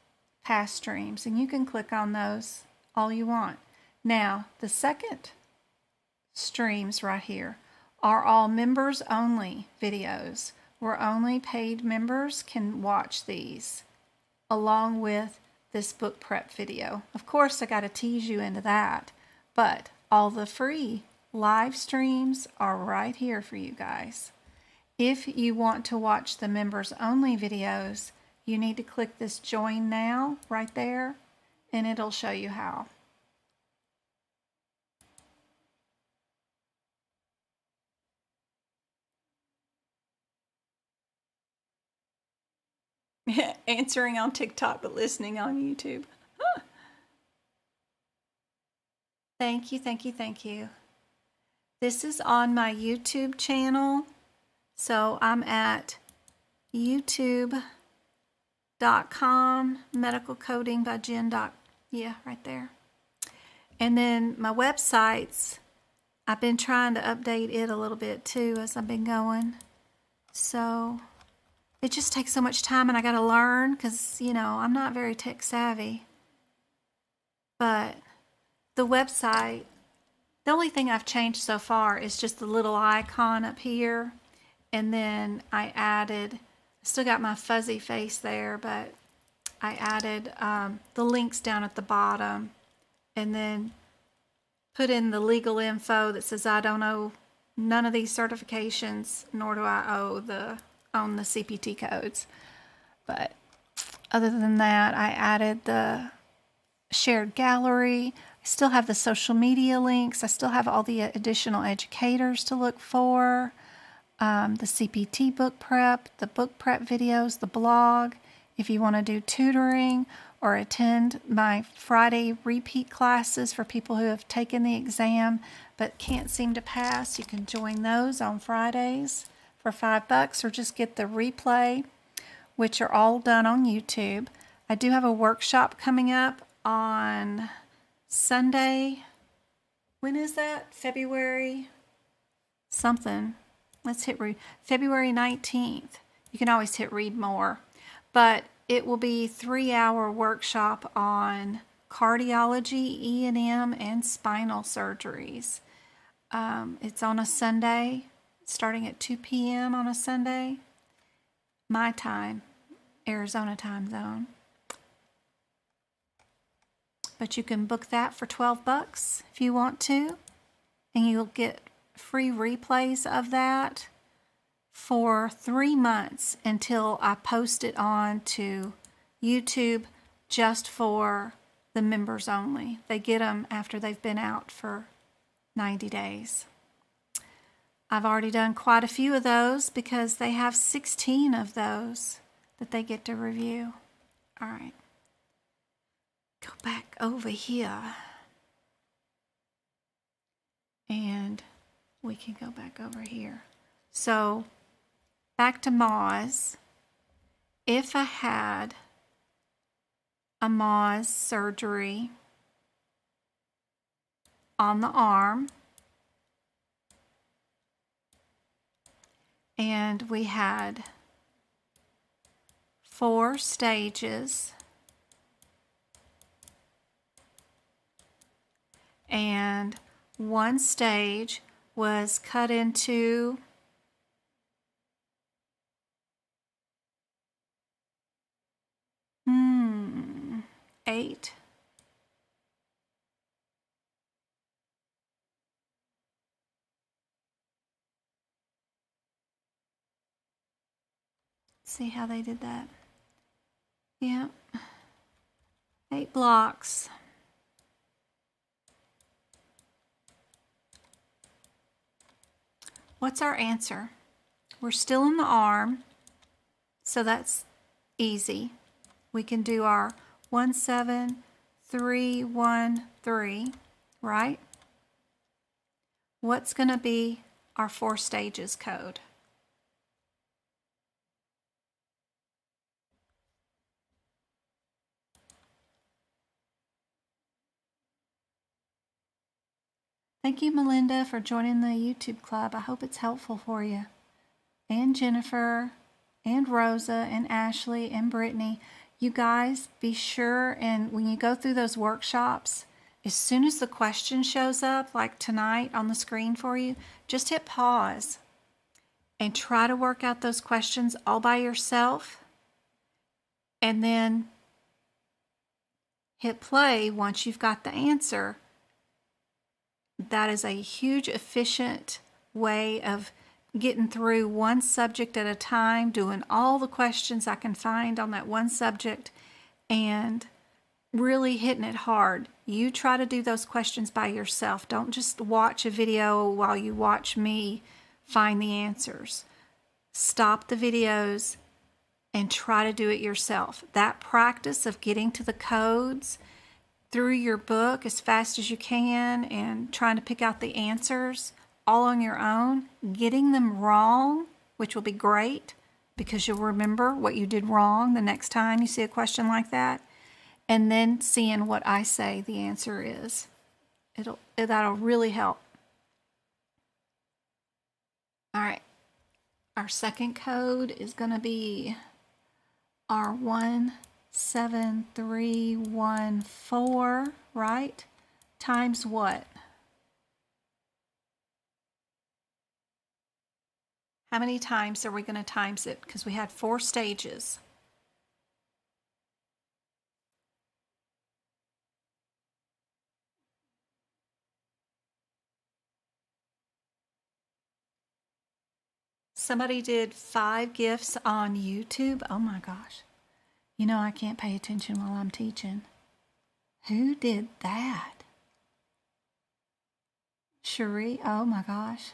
past streams. And you can click on those all you want. Now, the second streams right here are all members only videos where only paid members can watch these, along with this book prep video. Of course, I got to tease you into that, but all the free live streams are right here for you guys. If you want to watch the members only videos, you need to click this join now right there, and it'll show you how. Answering on TikTok but listening on YouTube. Thank you, thank you, thank you. This is on my YouTube channel. So I'm at youtube.com, medical coding by Jen. Yeah, right there. And then my websites, I've been trying to update it a little bit too as I've been going. So it just takes so much time, and I got to learn because, you know, I'm not very tech savvy. But the website, the only thing I've changed so far is just the little icon up here. And then I added, still got my fuzzy face there, but I added the links down at the bottom, and then put in the legal info that says I don't owe none of these certifications, nor do I own the CPT codes. But other than that, I added the shared gallery. I still have the social media links. I still have all the additional educators to look for. The CPT book prep, the book prep videos, the blog. If you want to do tutoring or attend my Friday repeat classes for people who have taken the exam but can't seem to pass, you can join those on Fridays for $5, or just get the replay, which are all done on YouTube. I do have a workshop coming up on Sunday. When is that? February something. Let's hit February 19th. You can always hit read more. But it will be a 3-hour workshop on cardiology, E&M, and spinal surgeries. It's on a Sunday, starting at 2 p.m. on a Sunday. My time, Arizona time zone. But you can book that for $12 if you want to, and you'll get free replays of that for 3 months until I post it on to YouTube just for the members only. They get them after they've been out for 90 days. I've already done quite a few of those because they have 16 of those that they get to review. All right. Go back over here. And we can go back over here. So back to Mohs. If I had a Mohs surgery on the arm, and we had 4 stages, and one stage was cut into 8. See how they did that? Yeah. 8 blocks. What's our answer? We're still in the arm, so that's easy. We can do our 1, 7, 3, 1, 3, right? What's going to be our 4 stages code? Thank you, Melinda, for joining the YouTube club. I hope it's helpful for you. And Jennifer, and Rosa, and Ashley, and Brittany. You guys, be sure, and when you go through those workshops, as soon as the question shows up, like tonight on the screen for you, just hit pause and try to work out those questions all by yourself, and then hit play once you've got the answer. That is a huge, efficient way of getting through one subject at a time, doing all the questions I can find on that one subject, and really hitting it hard. You try to do those questions by yourself. Don't just watch a video while you watch me find the answers. Stop the videos and try to do it yourself. That practice of getting to the codes through your book as fast as you can and trying to pick out the answers all on your own, getting them wrong, which will be great because you'll remember what you did wrong the next time you see a question like that, and then seeing what I say the answer is. That'll really help. All right. Our second code is going to be R17314, right? Times what? How many times are we going to times it? Because we had 4 stages. Somebody did 5 gifts on YouTube. Oh my gosh. You know, I can't pay attention while I'm teaching. Who did that? Cherie? Oh my gosh.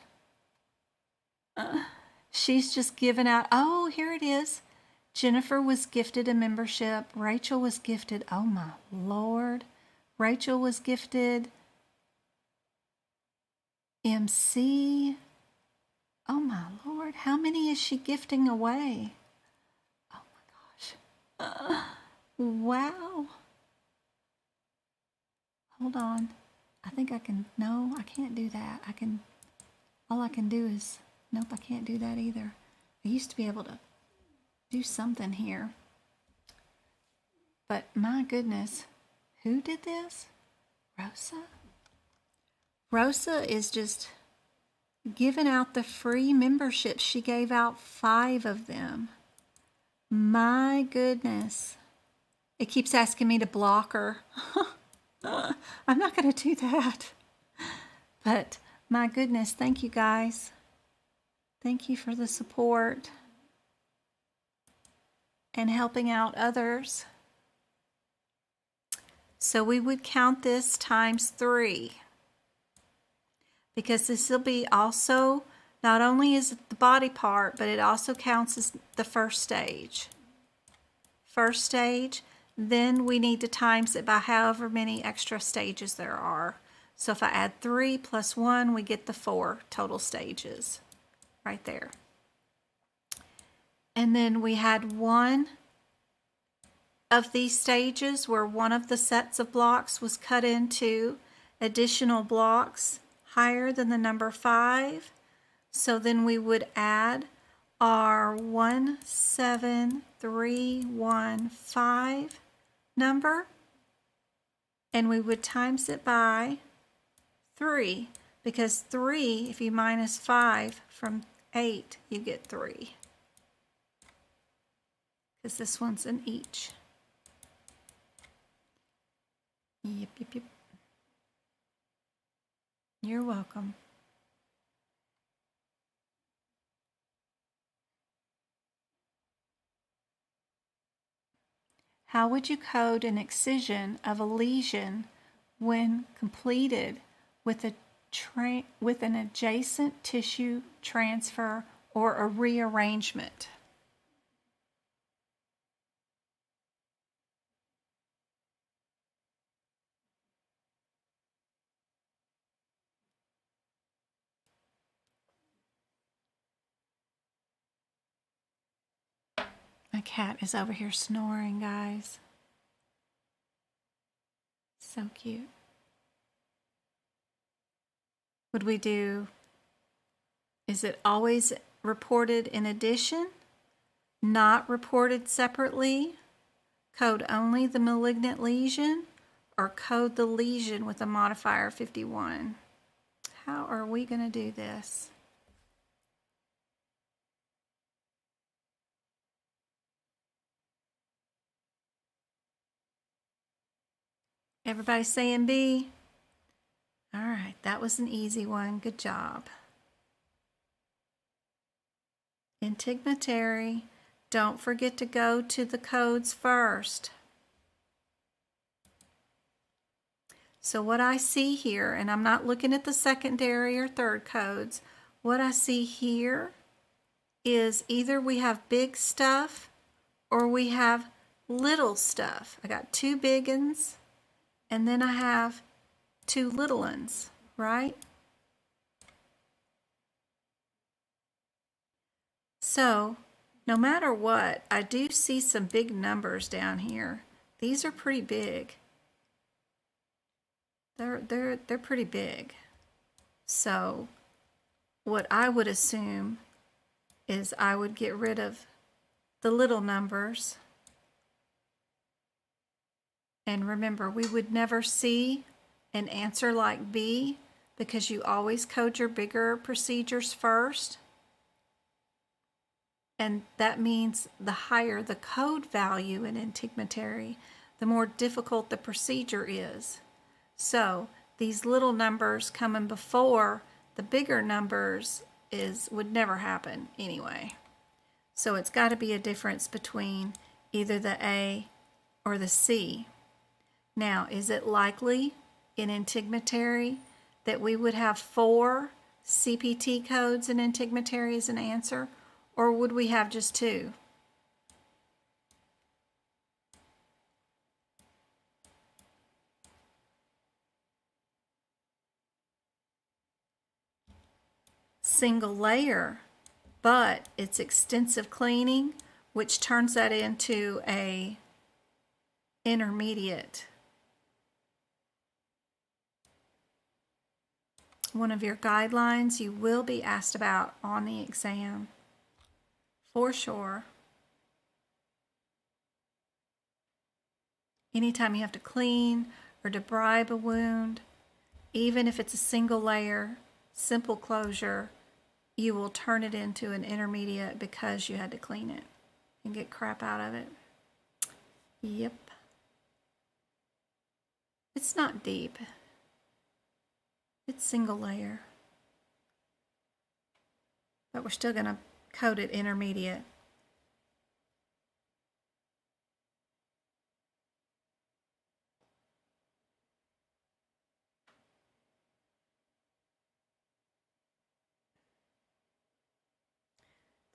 She's just given out. Oh, here it is. Jennifer was gifted a membership. Rachel was gifted. Oh my Lord. Rachel was gifted MC. Oh my Lord. How many is she gifting away? Oh my gosh. Wow. Hold on. I think I can. No, I can't do that. All I can do is. Nope, I can't do that either. I used to be able to do something here. But my goodness, who did this? Rosa? Rosa is just giving out the free memberships. She gave out 5 of them. My goodness. It keeps asking me to block her. I'm not going to do that. But my goodness, thank you guys. Thank you for the support and helping out others. So we would count this times 3 because this will be also, not only is it the body part, but it also counts as the first stage. First stage, then we need to times it by however many extra stages there are. So if I add 3 plus 1, we get the 4 total stages. Right there. And then we had one of these stages where one of the sets of blocks was cut into additional blocks higher than the number 5. So then we would add our 17315 number and we would times it by 3. Because 3, if you minus 5 from 8, you get 3. Because this one's an each. Yep. You're welcome. How would you code an excision of a lesion when completed with an adjacent tissue transfer or a rearrangement? My cat is over here snoring, guys. So cute. Would we do, is it always reported in addition, not reported separately, code only the malignant lesion, or code the lesion with a modifier 51? How are we going to do this? Everybody saying B? All right, that was an easy one. Good job. Integumentary. Don't forget to go to the codes first. So what I see here, and I'm not looking at the secondary or third codes, what I see here is either we have big stuff or we have little stuff. I got two big ones and then I have two little ones, right? So no matter what, I do see some big numbers down here. These are pretty big. They're pretty big. So what I would assume is I would get rid of the little numbers. And remember, we would never see an answer like B because you always code your bigger procedures first. And that means the higher the code value in integumentary, the more difficult the procedure is. So these little numbers coming before the bigger numbers would never happen anyway. So it's got to be a difference between either the A or the C. Now, is it likely in integumentary that we would have 4 CPT codes in integumentary as an answer, or would we have just 2? Single layer, but it's extensive cleaning, which turns that into a intermediate. One of your guidelines you will be asked about on the exam, for sure. Anytime you have to clean or debride a wound, even if it's a single layer, simple closure, you will turn it into an intermediate because you had to clean it and get crap out of it. Yep. It's not deep. It's single layer. But we're still going to code it intermediate.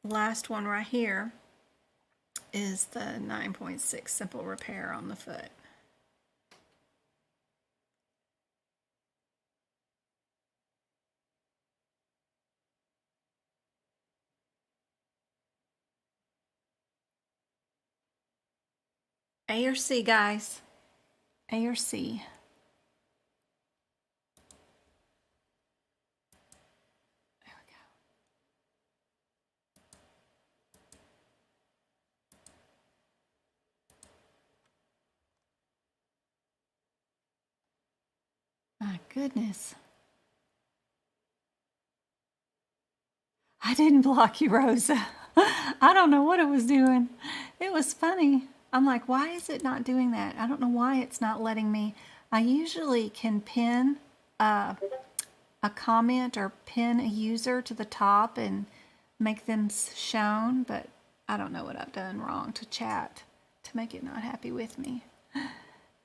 The last one right here is the 9.6 simple repair on the foot. A or C, guys? A or C? There we go. My goodness. I didn't block you, Rosa. I don't know what it was doing. It was funny. I'm like, why is it not doing that? I don't know why it's not letting me. I usually can pin a comment or pin a user to the top and make them shown, but I don't know what I've done wrong to chat to make it not happy with me.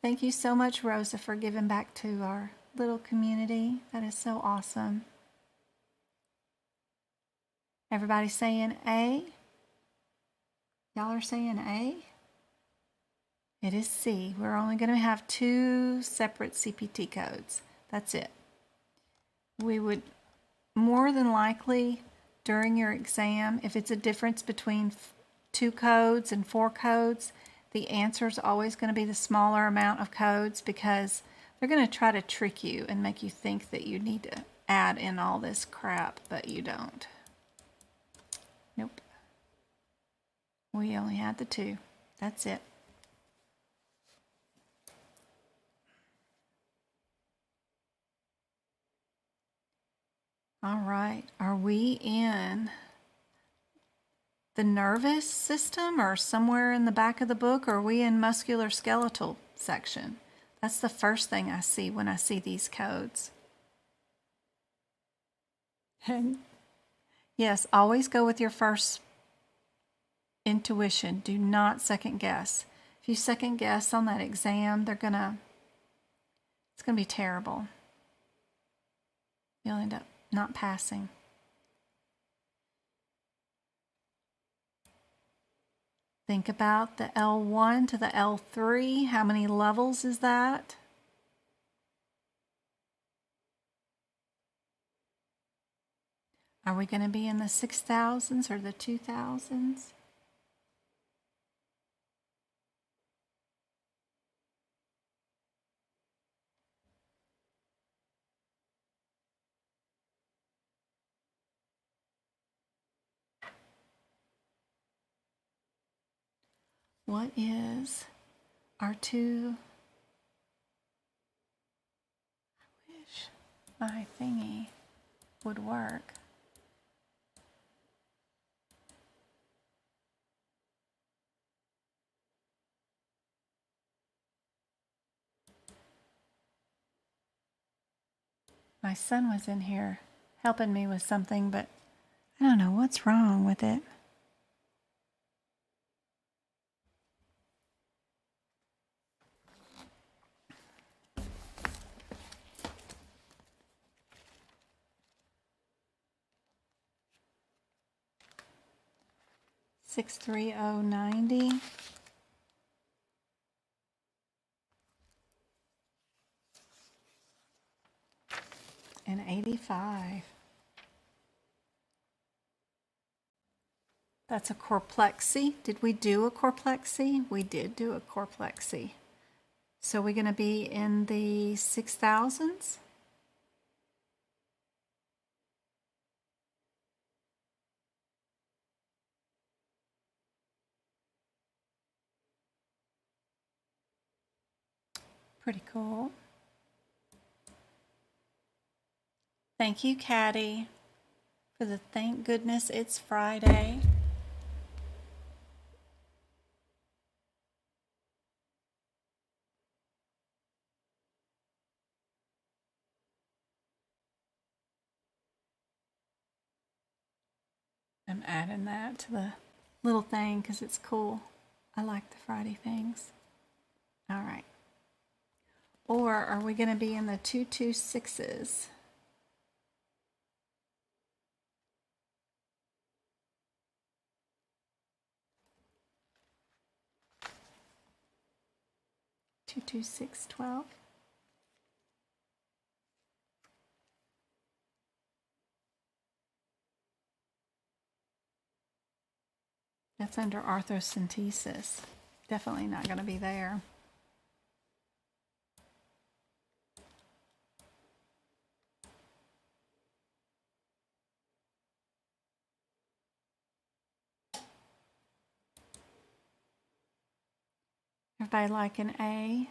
Thank you so much, Rosa, for giving back to our little community. That is so awesome. Everybody saying A? Y'all are saying A? It is C. We're only going to have 2 separate CPT codes. That's it. We would more than likely during your exam, if it's a difference between 2 codes and 4 codes, the answer is always going to be the smaller amount of codes because they're going to try to trick you and make you think that you need to add in all this crap, but you don't. Nope. We only had the 2. That's it. All right. Are we in the nervous system or somewhere in the back of the book? Or are we in musculoskeletal section? That's the first thing I see when I see these codes. And yes, always go with your first intuition. Do not second guess. If you second guess on that exam, It's going to be terrible. You'll end up not passing. Think about the L1 to the L3. How many levels is that? Are we going to be in the 6,000s or the 2,000s? What is our two? I wish my thingy would work. My son was in here helping me with something, but I don't know what's wrong with it. $630.90 and 85. That's a Corplexi. Did we do a Corplexi? We did do a Corplexi. So we're going to be in the 6,000s? Pretty cool. Thank you, Caddy, for the thank goodness it's Friday. I'm adding that to the little thing because it's cool. I like the Friday things. All right. Or are we going to be in the 226s? Two two six 12. That's under arthrocentesis. Definitely not going to be there. Everybody like an A?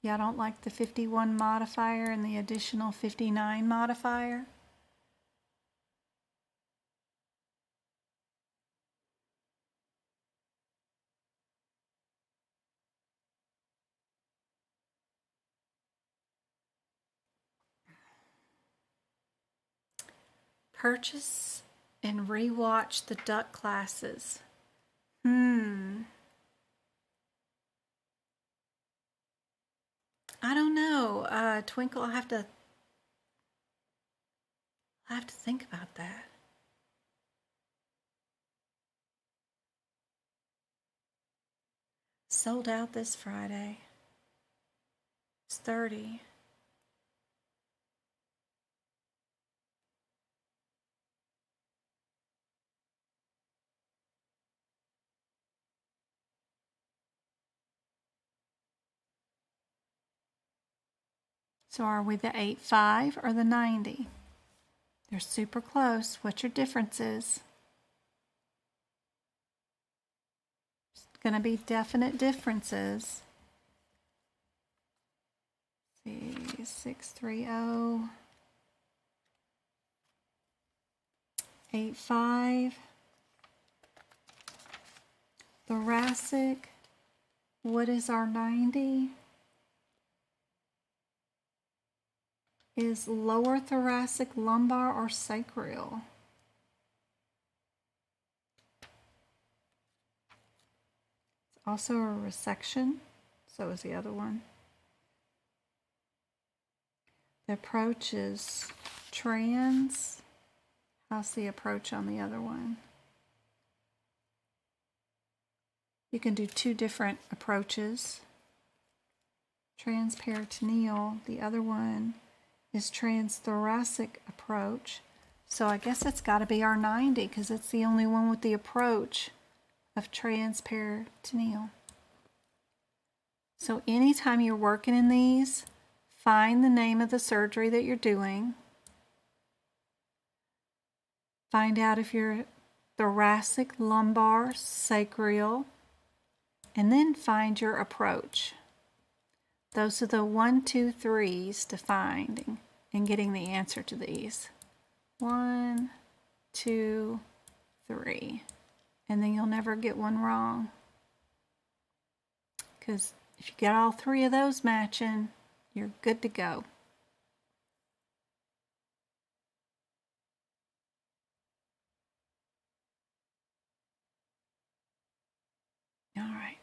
Y'all don't like the 51 modifier and the additional 59 modifier? Purchase and rewatch the duck classes. I don't know. Twinkle, I have to think about that. Sold out this Friday. It's 30. So are we the 8.5 or the 90? They're super close. What's your differences? It's going to be definite differences. Let's see, 630, 8.5. Thoracic. What is our 90? Is lower thoracic, lumbar, or sacral? It's also a resection. So is the other one. The approach is trans. How's the approach on the other one? You can do two different approaches. Transperitoneal. The other one is transthoracic approach. So I guess it's got to be our 90 because it's the only one with the approach of transperitoneal. So anytime you're working in these, find the name of the surgery that you're doing. Find out if you're thoracic, lumbar, sacral, and then find your approach. Those are the 1, 2, 3s to finding and getting the answer to these. 1, 2, 3. And then you'll never get one wrong. Because if you get all three of those matching, you're good to go. All right.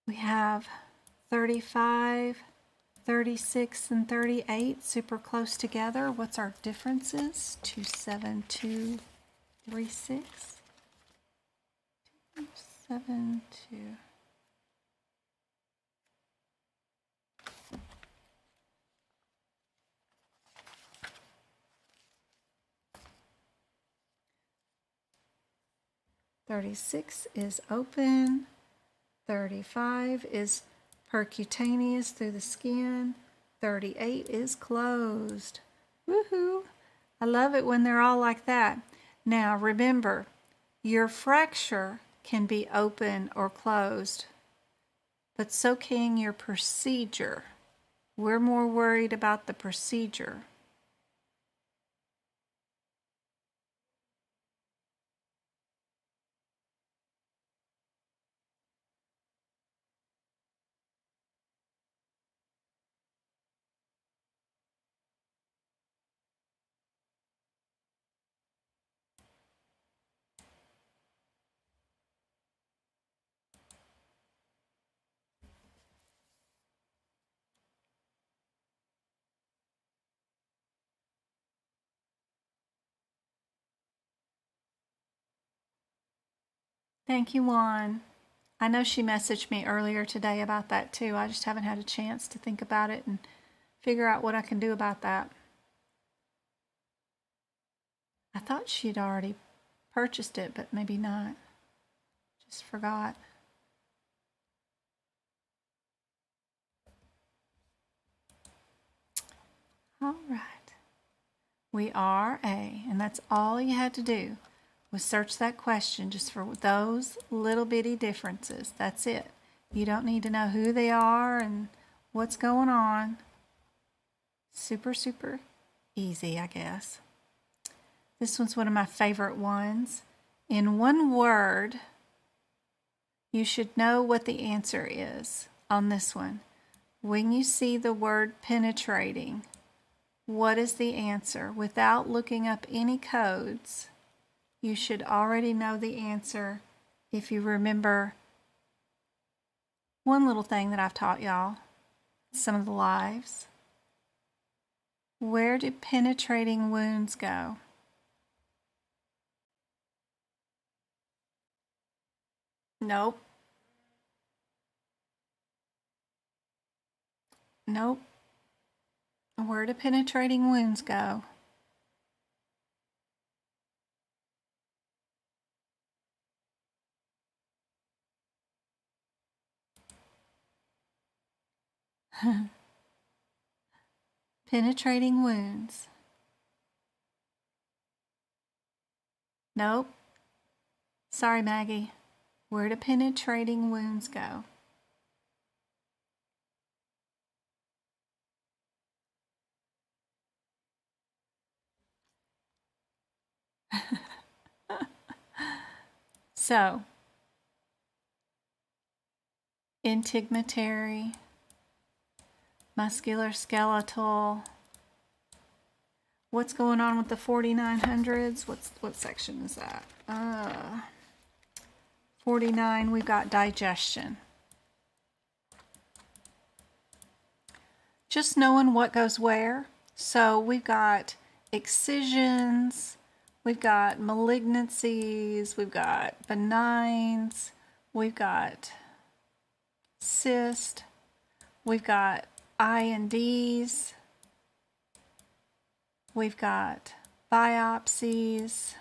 We have 35, 36, and 38 super close together. What's our differences? 27236. 272. $36 is open. 35 is percutaneous through the skin. 38 is closed. Woohoo! I love it when they're all like that. Now remember, your fracture can be open or closed, but so can your procedure. We're more worried about the procedure. Thank you, Juan. I know she messaged me earlier today about that too. I just haven't had a chance to think about it and figure out what I can do about that. I thought she'd already purchased it, but maybe not. Just forgot. All right. We are A, and that's all you had to do was search that question just for those little bitty differences. That's it. You don't need to know who they are and what's going on. Super, super easy, I guess. This one's one of my favorite ones. In one word, you should know what the answer is on this one. When you see the word penetrating, what is the answer? Without looking up any codes, you should already know the answer if you remember one little thing that I've taught y'all, some of the lives. Where do penetrating wounds go? Nope. Nope. Where do penetrating wounds go? Penetrating wounds. Nope. Sorry, Maggie. Where do penetrating wounds go? So, integumentary, musculoskeletal. What's going on with the 4900s? What section is that? 49, we've got digestion. just knowing what goes where. So we've got excisions, we've got malignancies, we've got benigns, we've got cyst, we've got INDs, we've got biopsies,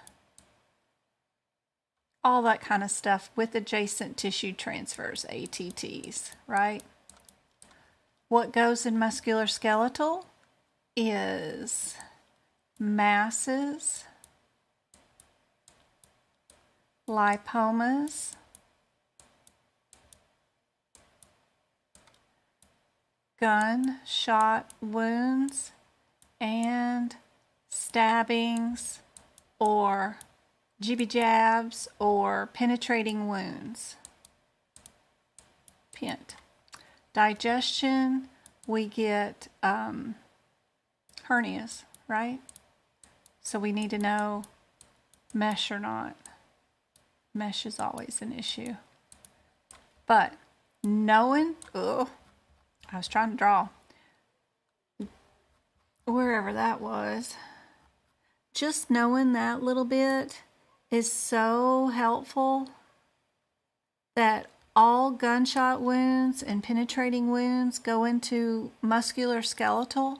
all that kind of stuff with adjacent tissue transfers, ATTs, right? What goes in musculoskeletal is masses, lipomas, gunshot wounds, and stabbings or jibby jabs or penetrating wounds. Pent. Digestion, we get hernias, right? So we need to know mesh or not. Mesh is always an issue. But knowing, I was trying to draw wherever that was. Just knowing that little bit is so helpful that all gunshot wounds and penetrating wounds go into musculoskeletal,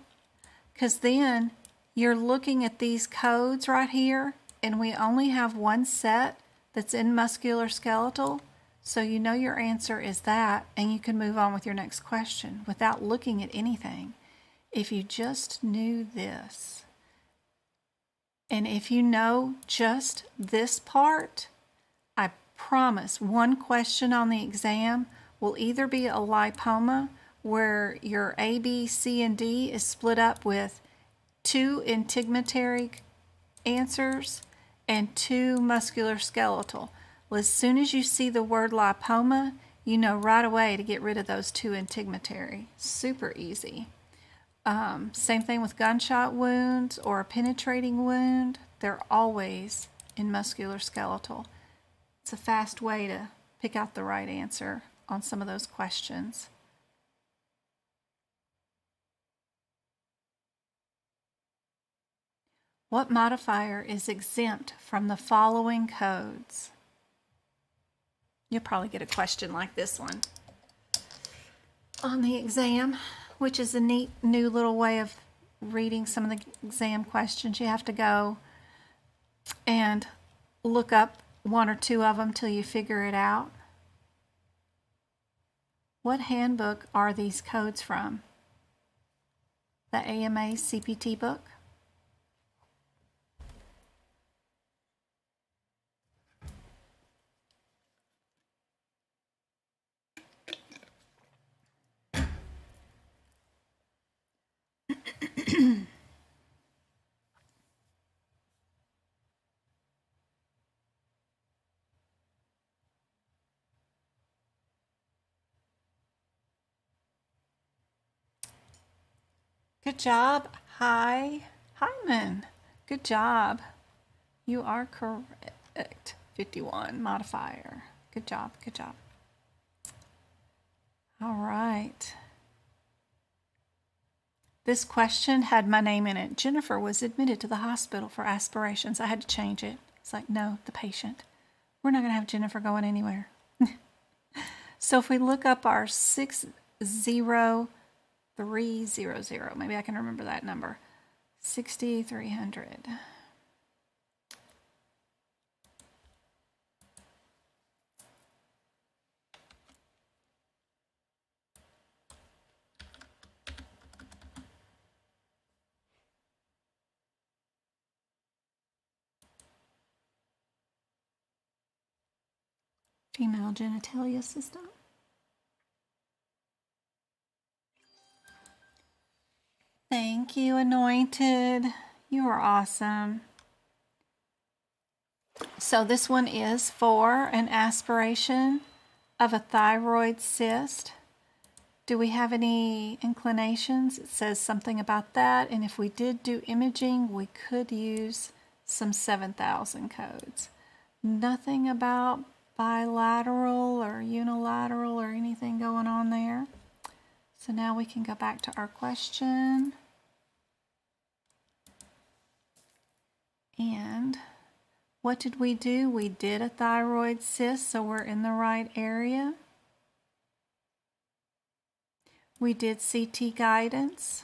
because then you're looking at these codes right here, and we only have one set that's in musculoskeletal, so you know your answer is that, and you can move on with your next question without looking at anything. If you just knew this, and if you know just this part, I promise one question on the exam will either be a lipoma where your A, B, C, and D is split up with 2 integumentary answers and 2 musculoskeletal. Well, as soon as you see the word lipoma, you know right away to get rid of those 2 integumentary. Super easy. Same thing with gunshot wounds or a penetrating wound. They're always in musculoskeletal. It's a fast way to pick out the right answer on some of those questions. What modifier is exempt from the following codes? You'll probably get a question like this one on the exam, which is a neat new little way of reading some of the exam questions. You have to go and look up 1 or 2 of them till you figure it out. What handbook are these codes from? The AMA CPT book? Good job. Hi, Hyman. Good job. You are correct. 51 modifier. Good job. Good job. All right. This question had my name in it. Jennifer was admitted to the hospital for aspirations. I had to change it. It's like, no, the patient. We're not going to have Jennifer going anywhere. So if we look up our 60300, maybe I can remember that number. 6300. Female genitalia system. Thank you, Anointed. You are awesome. So this one is for an aspiration of a thyroid cyst. Do we have any inclinations? It says something about that. And if we did do imaging, we could use some 7000 codes. Nothing about bilateral or unilateral or anything going on there. So now we can go back to our question. And what did we do? We did a thyroid cyst, so we're in the right area. We did CT guidance.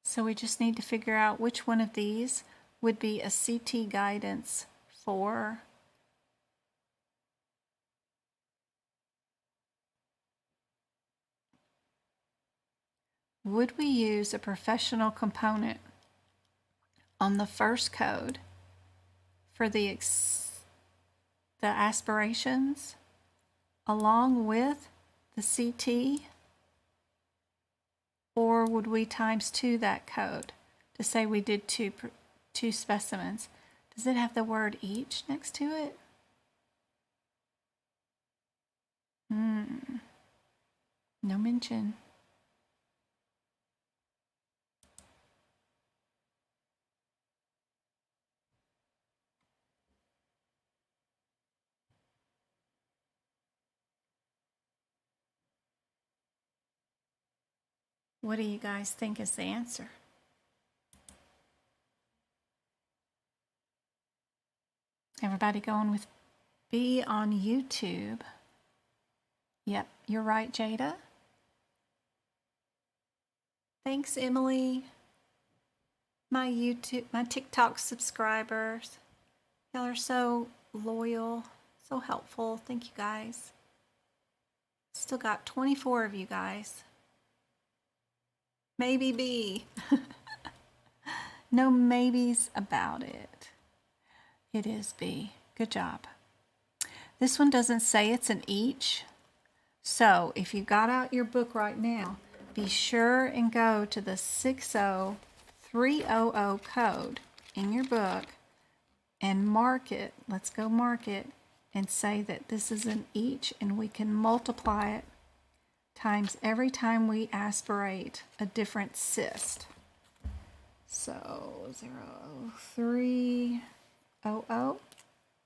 So we just need to figure out which one of these would be a CT guidance for would we use a professional component on the first code for the aspirations along with the CT, or would we times 2 that code to say we did two specimens? Does it have the word each next to it? No mention. What do you guys think is the answer? Everybody going with B on YouTube? Yep, you're right, Jada. Thanks, Emily. My TikTok subscribers. Y'all are so loyal, so helpful. Thank you guys. Still got 24 of you guys. Maybe B. No maybes about it. It is B. Good job. This one doesn't say it's an each. So if you got out your book right now, be sure and go to the 60300 code in your book and mark it. Let's go mark it and say that this is an each, and we can multiply it times every time we aspirate a different cyst. So 00300.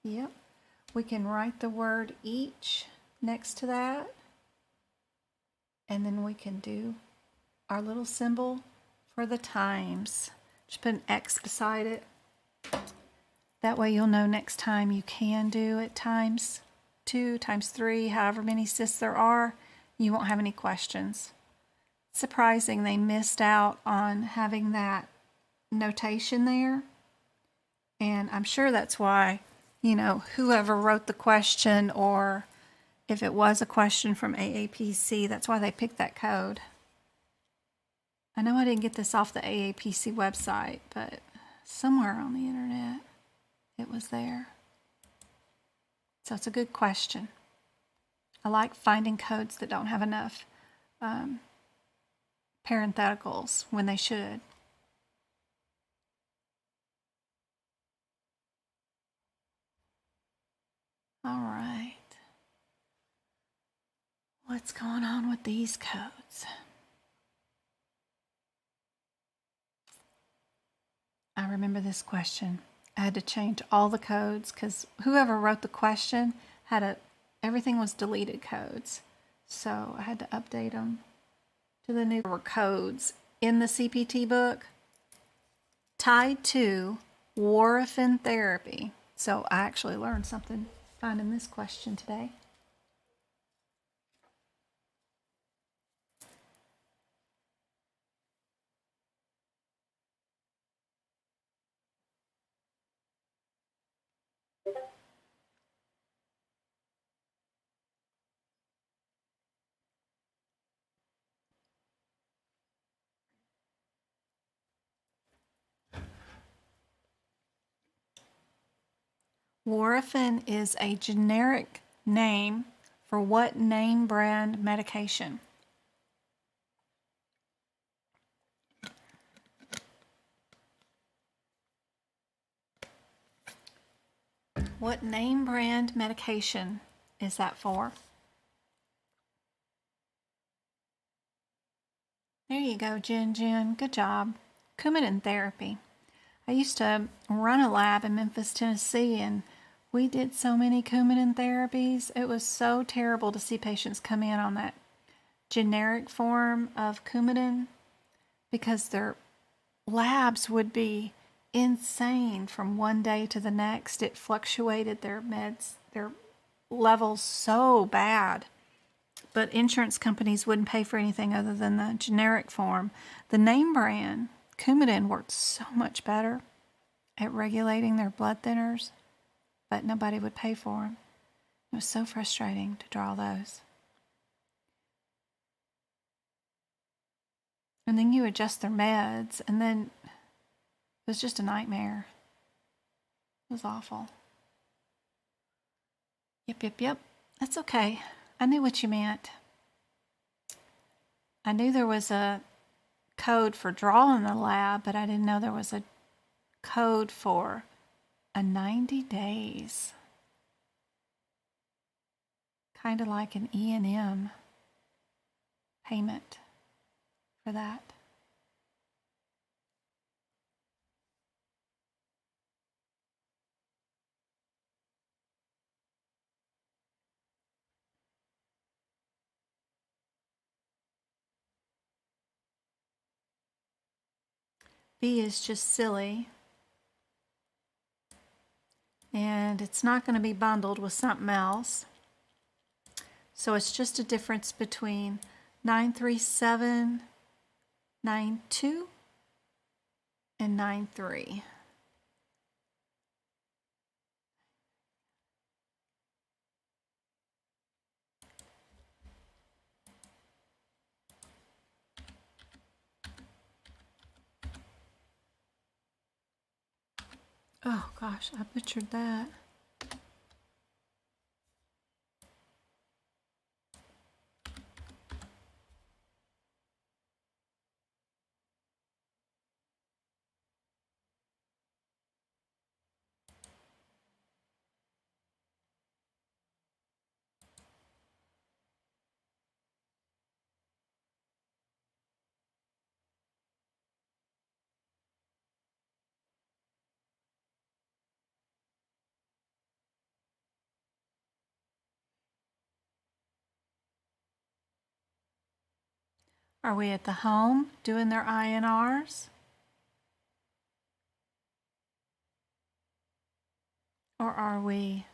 Yep. We can write the word each next to that. And then we can do our little symbol for the times. Just put an X beside it. That way you'll know next time you can do it times 2, times 3, however many cysts there are. You won't have any questions. Surprising they missed out on having that notation there. And I'm sure that's why, whoever wrote the question, or if it was a question from AAPC, that's why they picked that code. I know I didn't get this off the AAPC website, but somewhere on the internet it was there. So it's a good question. I like finding codes that don't have enough parentheticals when they should. All right. What's going on with these codes? I remember this question. I had to change all the codes because whoever wrote the question everything was deleted codes. So I had to update them to the new codes in the CPT book tied to warfarin therapy. So I actually learned something finding this question today. Warfarin is a generic name for what name brand medication? What name brand medication is that for? There you go, Jen. Good job. Coumadin therapy. I used to run a lab in Memphis, Tennessee, and we did so many Coumadin therapies. It was so terrible to see patients come in on that generic form of Coumadin because their labs would be insane from one day to the next. It fluctuated their meds, their levels so bad. But insurance companies wouldn't pay for anything other than the generic form. The name brand, Coumadin, worked so much better at regulating their blood thinners, but nobody would pay for them. It was so frustrating to draw those. And then you adjust their meds, and then it was just a nightmare. It was awful. Yep. That's okay. I knew what you meant. I knew there was a code for drawing the lab, but I didn't know there was a code for a 90 days. Kind of like an E&M payment for that. B is just silly. And it's not going to be bundled with something else. So it's just a difference between 93792 and 93. Oh gosh, I butchered that. Are we at the home doing their INRs? Or are we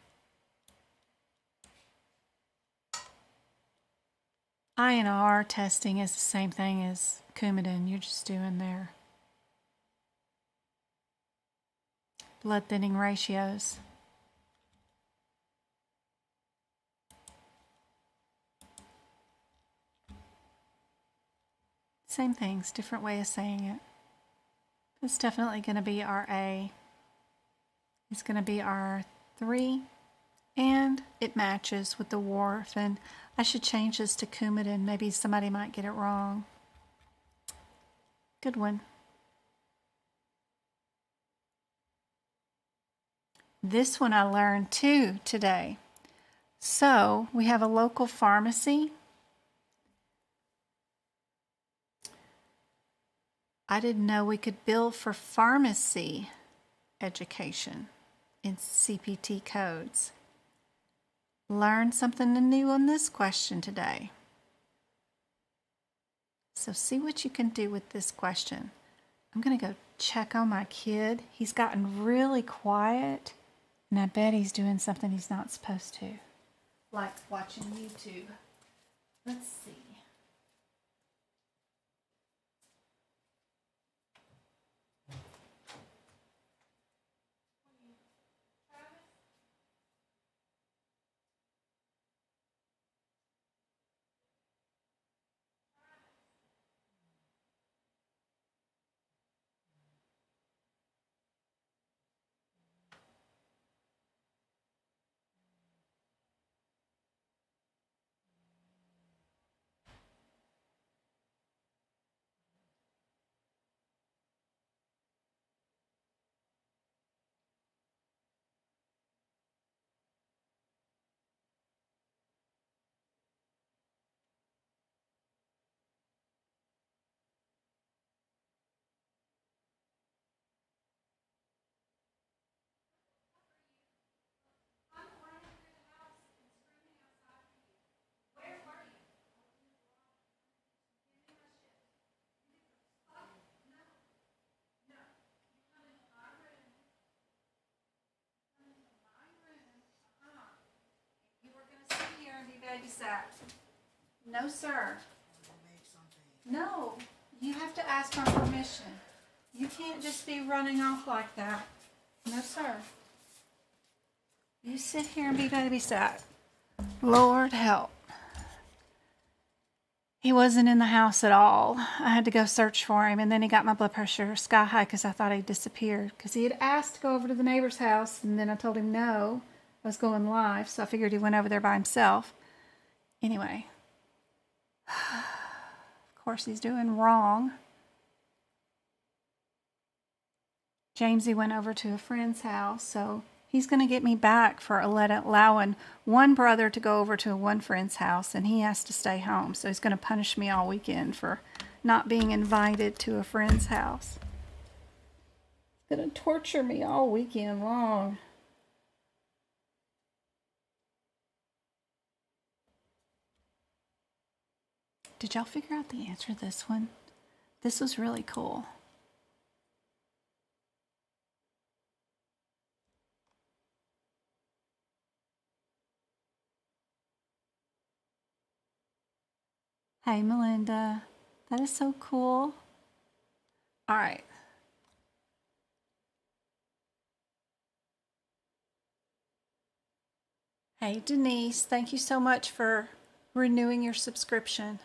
INR testing is the same thing as Coumadin. You're just doing their blood thinning ratios. Same things, different way of saying it. It's definitely going to be our A. It's going to be our 3. And it matches with the warfarin. I should change this to Coumadin. Maybe somebody might get it wrong. Good one. This one I learned too today. So we have a local pharmacy. I didn't know we could bill for pharmacy education in CPT codes. Learned something new on this question today. So see what you can do with this question. I'm going to go check on my kid. He's gotten really quiet, and I bet he's doing something he's not supposed to, like watching YouTube. Let's see. babysat. No, sir. No, you have to ask for permission. You can't just be running off like that. No, sir. You sit here and be babysat. Lord help. He wasn't in the house at all. I had to go search for him, and then he got my blood pressure sky high because I thought he'd disappeared. Because he had asked to go over to the neighbor's house, and then I told him no. I was going live, so I figured he went over there by himself. Anyway. Of course, he's doing wrong. Jamesy went over to a friend's house, so he's going to get me back for allowing one brother to go over to one friend's house, and he has to stay home. So he's going to punish me all weekend for not being invited to a friend's house. He's going to torture me all weekend long. Did y'all figure out the answer to this one? This was really cool. Hey, Melinda. That is so cool. All right. Hey, Denise. Thank you so much for renewing your subscription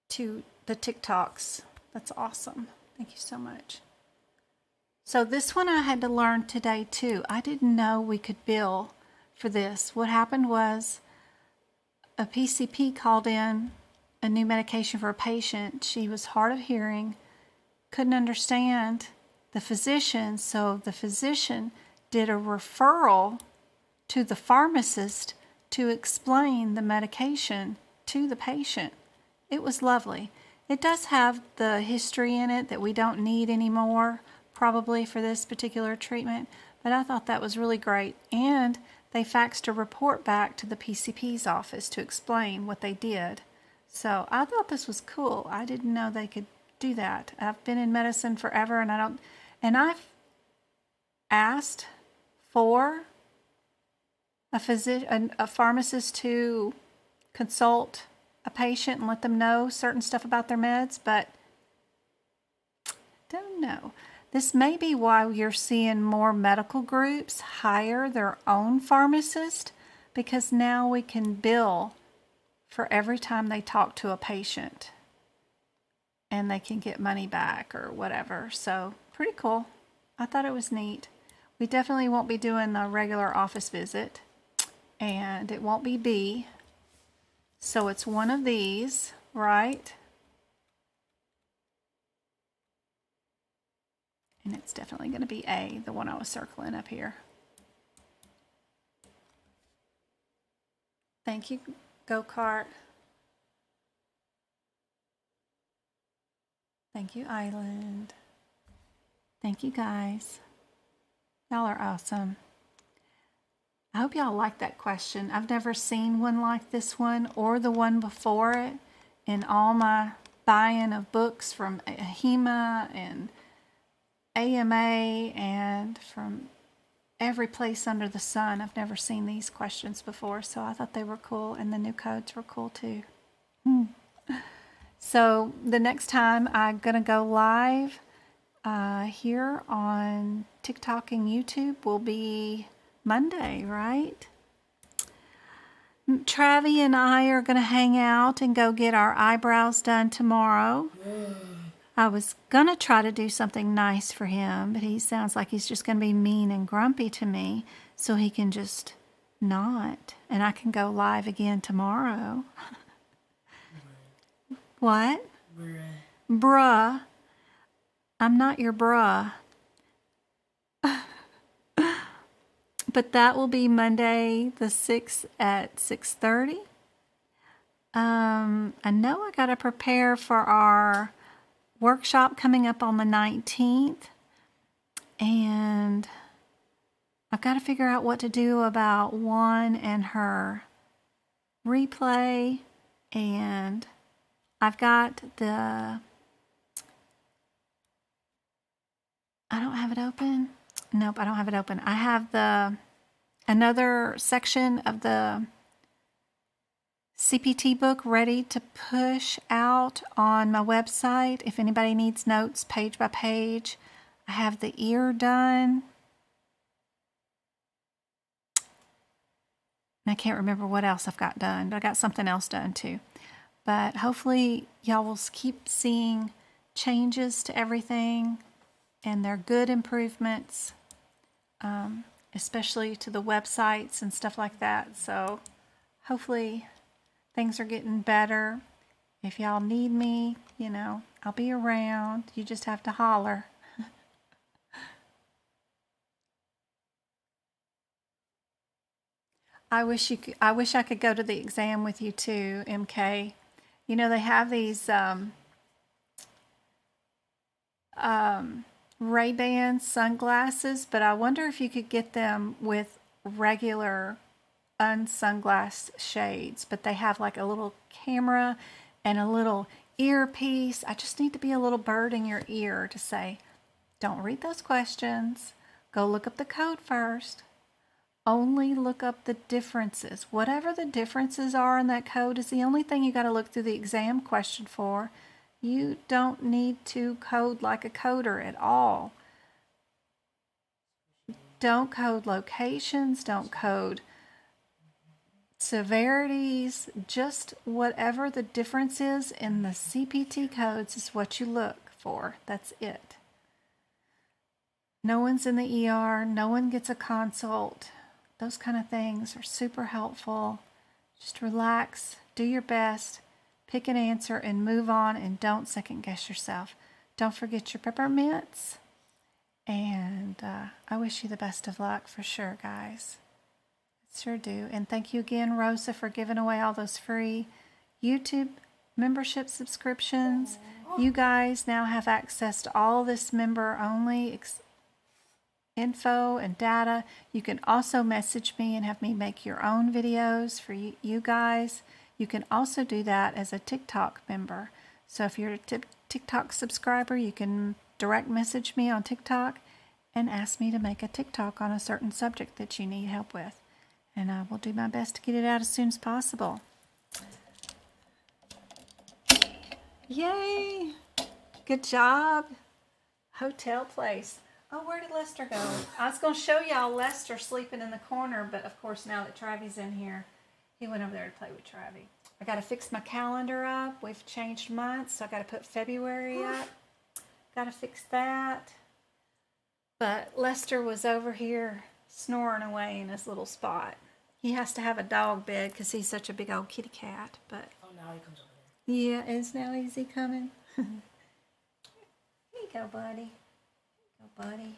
to the TikToks. That's awesome. Thank you so much. So this one I had to learn today too. I didn't know we could bill for this. What happened was a PCP called in a new medication for a patient. She was hard of hearing, couldn't understand the physician, so the physician did a referral to the pharmacist to explain the medication to the patient. It was lovely. It does have the history in it that we don't need anymore, probably for this particular treatment, but I thought that was really great. And they faxed a report back to the PCP's office to explain what they did. So I thought this was cool. I didn't know they could do that. I've been in medicine forever, and I've asked for a pharmacist to consult a patient and let them know certain stuff about their meds, but don't know. This may be why you're seeing more medical groups hire their own pharmacist, because now we can bill for every time they talk to a patient and they can get money back or whatever. So pretty cool. I thought it was neat. We definitely won't be doing the regular office visit, and it won't be B. So it's one of these, right? And it's definitely going to be A, the one I was circling up here. Thank you, Go-Kart. Thank you, Island. Thank you, guys. Y'all are awesome. I hope y'all like that question. I've never seen one like this one or the one before it in all my buying of books from HEMA and AMA and from every place under the sun. I've never seen these questions before, so I thought they were cool, and the new codes were cool too. So the next time I'm going to go live here on TikTok and YouTube will be Monday, right? Travi and I are going to hang out and go get our eyebrows done tomorrow. I was going to try to do something nice for him, but he sounds like he's just going to be mean and grumpy to me, so he can just not. And I can go live again tomorrow. What? Bruh. I'm not your bruh. But that will be Monday the 6th at 6:30. I know I got to prepare for our workshop coming up on the 19th, and I've got to figure out what to do about Juan and her replay, and I've got I don't have it open. Nope, I don't have it open. I have another section of the CPT book ready to push out on my website. If anybody needs notes page by page, I have the ear done. And I can't remember what else I've got done, but I got something else done too. But hopefully y'all will keep seeing changes to everything, and they're good improvements, especially to the websites and stuff like that. So hopefully things are getting better. If y'all need me, you know, I'll be around. You just have to holler. I wish I could go to the exam with you too, MK. You know, they have these Ray-Ban sunglasses, but I wonder if you could get them with regular unsunglass shades. But they have like a little camera and a little earpiece. I just need to be a little bird in your ear to say, don't read those questions. Go look up the code first. Only look up the differences. Whatever the differences are in that code is the only thing you got to look through the exam question for. You don't need to code like a coder at all. Don't code locations, don't code severities, just whatever the difference is in the CPT codes is what you look for. That's it. No one's in the ER, no one gets a consult. Those kind of things are super helpful. Just relax, do your best, pick an answer and move on, and don't second guess yourself. Don't forget your peppermints. And I wish you the best of luck for sure, guys. Sure do. And thank you again, Rosa, for giving away all those free YouTube membership subscriptions. You guys now have access to all this member-only info and data. You can also message me and have me make your own videos for you guys. You can also do that as a TikTok member. So if you're a TikTok subscriber, you can direct message me on TikTok and ask me to make a TikTok on a certain subject that you need help with. And I will do my best to get it out as soon as possible. Yay! Good job. Hotel place. Oh, where did Lester go? I was going to show y'all Lester sleeping in the corner, but of course now that Travi's in here, he went over there to play with Travi. I got to fix my calendar up. We've changed months, so I got to put February up. Got to fix that. But Lester was over here snoring away in his little spot. He has to have a dog bed because he's such a big old kitty cat. But
oh, now he comes over there.
Yeah, is now easy coming? Here you go, buddy. Buddy.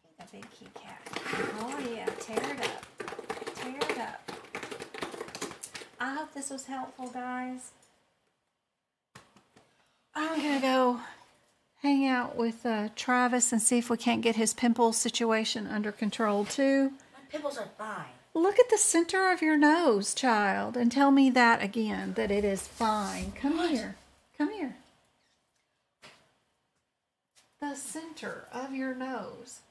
He's a big kitty cat. Oh yeah, tear it up. Tear it up. I hope this was helpful, guys. I'm gonna go hang out with Travis and see if we can't get his pimple situation under control too.
My pimples are fine.
Look at the center of your nose, child, and tell me that again, that it is fine. Come here. Come here. The center of your nose,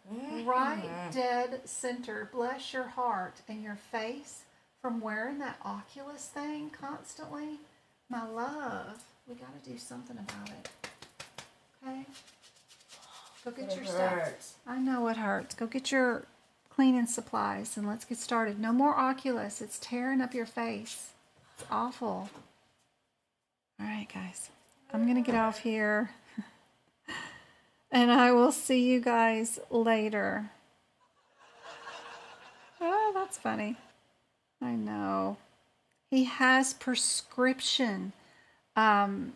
right dead center. Bless your heart and your face from wearing that Oculus thing constantly. My love, we got to do something about it. Okay? Go get your stuff. I know it hurts. Go get your cleaning supplies and let's get started. No more Oculus. It's tearing up your face. It's awful. All right, guys. I'm going to get off here. And I will see you guys later. Oh, that's funny. I know. He has prescription clindamycin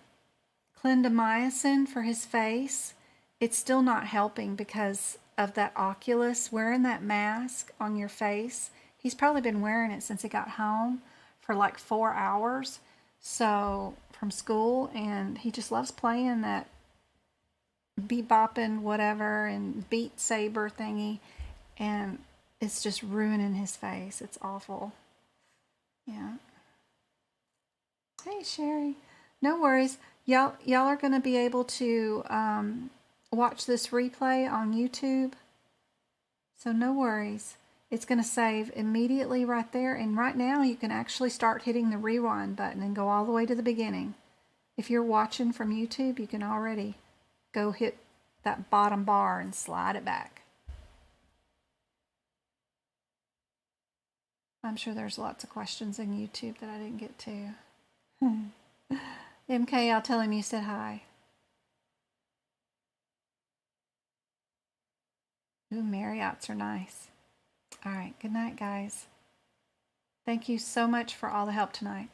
for his face. It's still not helping because of that Oculus, wearing that mask on your face. He's probably been wearing it since he got home for like 4 hours from school, and he just loves playing that bebopping whatever and Beat Saber thingy, and it's just ruining his face. It's awful. Yeah. Hey, Sherry. No worries. Y'all are going to be able to watch this replay on YouTube. So no worries. It's going to save immediately right there. And right now you can actually start hitting the rewind button and go all the way to the beginning. If you're watching from YouTube, you can already go hit that bottom bar and slide it back. I'm sure there's lots of questions in YouTube that I didn't get to. MK, I'll tell him you said hi. Ooh, Marriott's are nice. All right, good night, guys. Thank you so much for all the help tonight.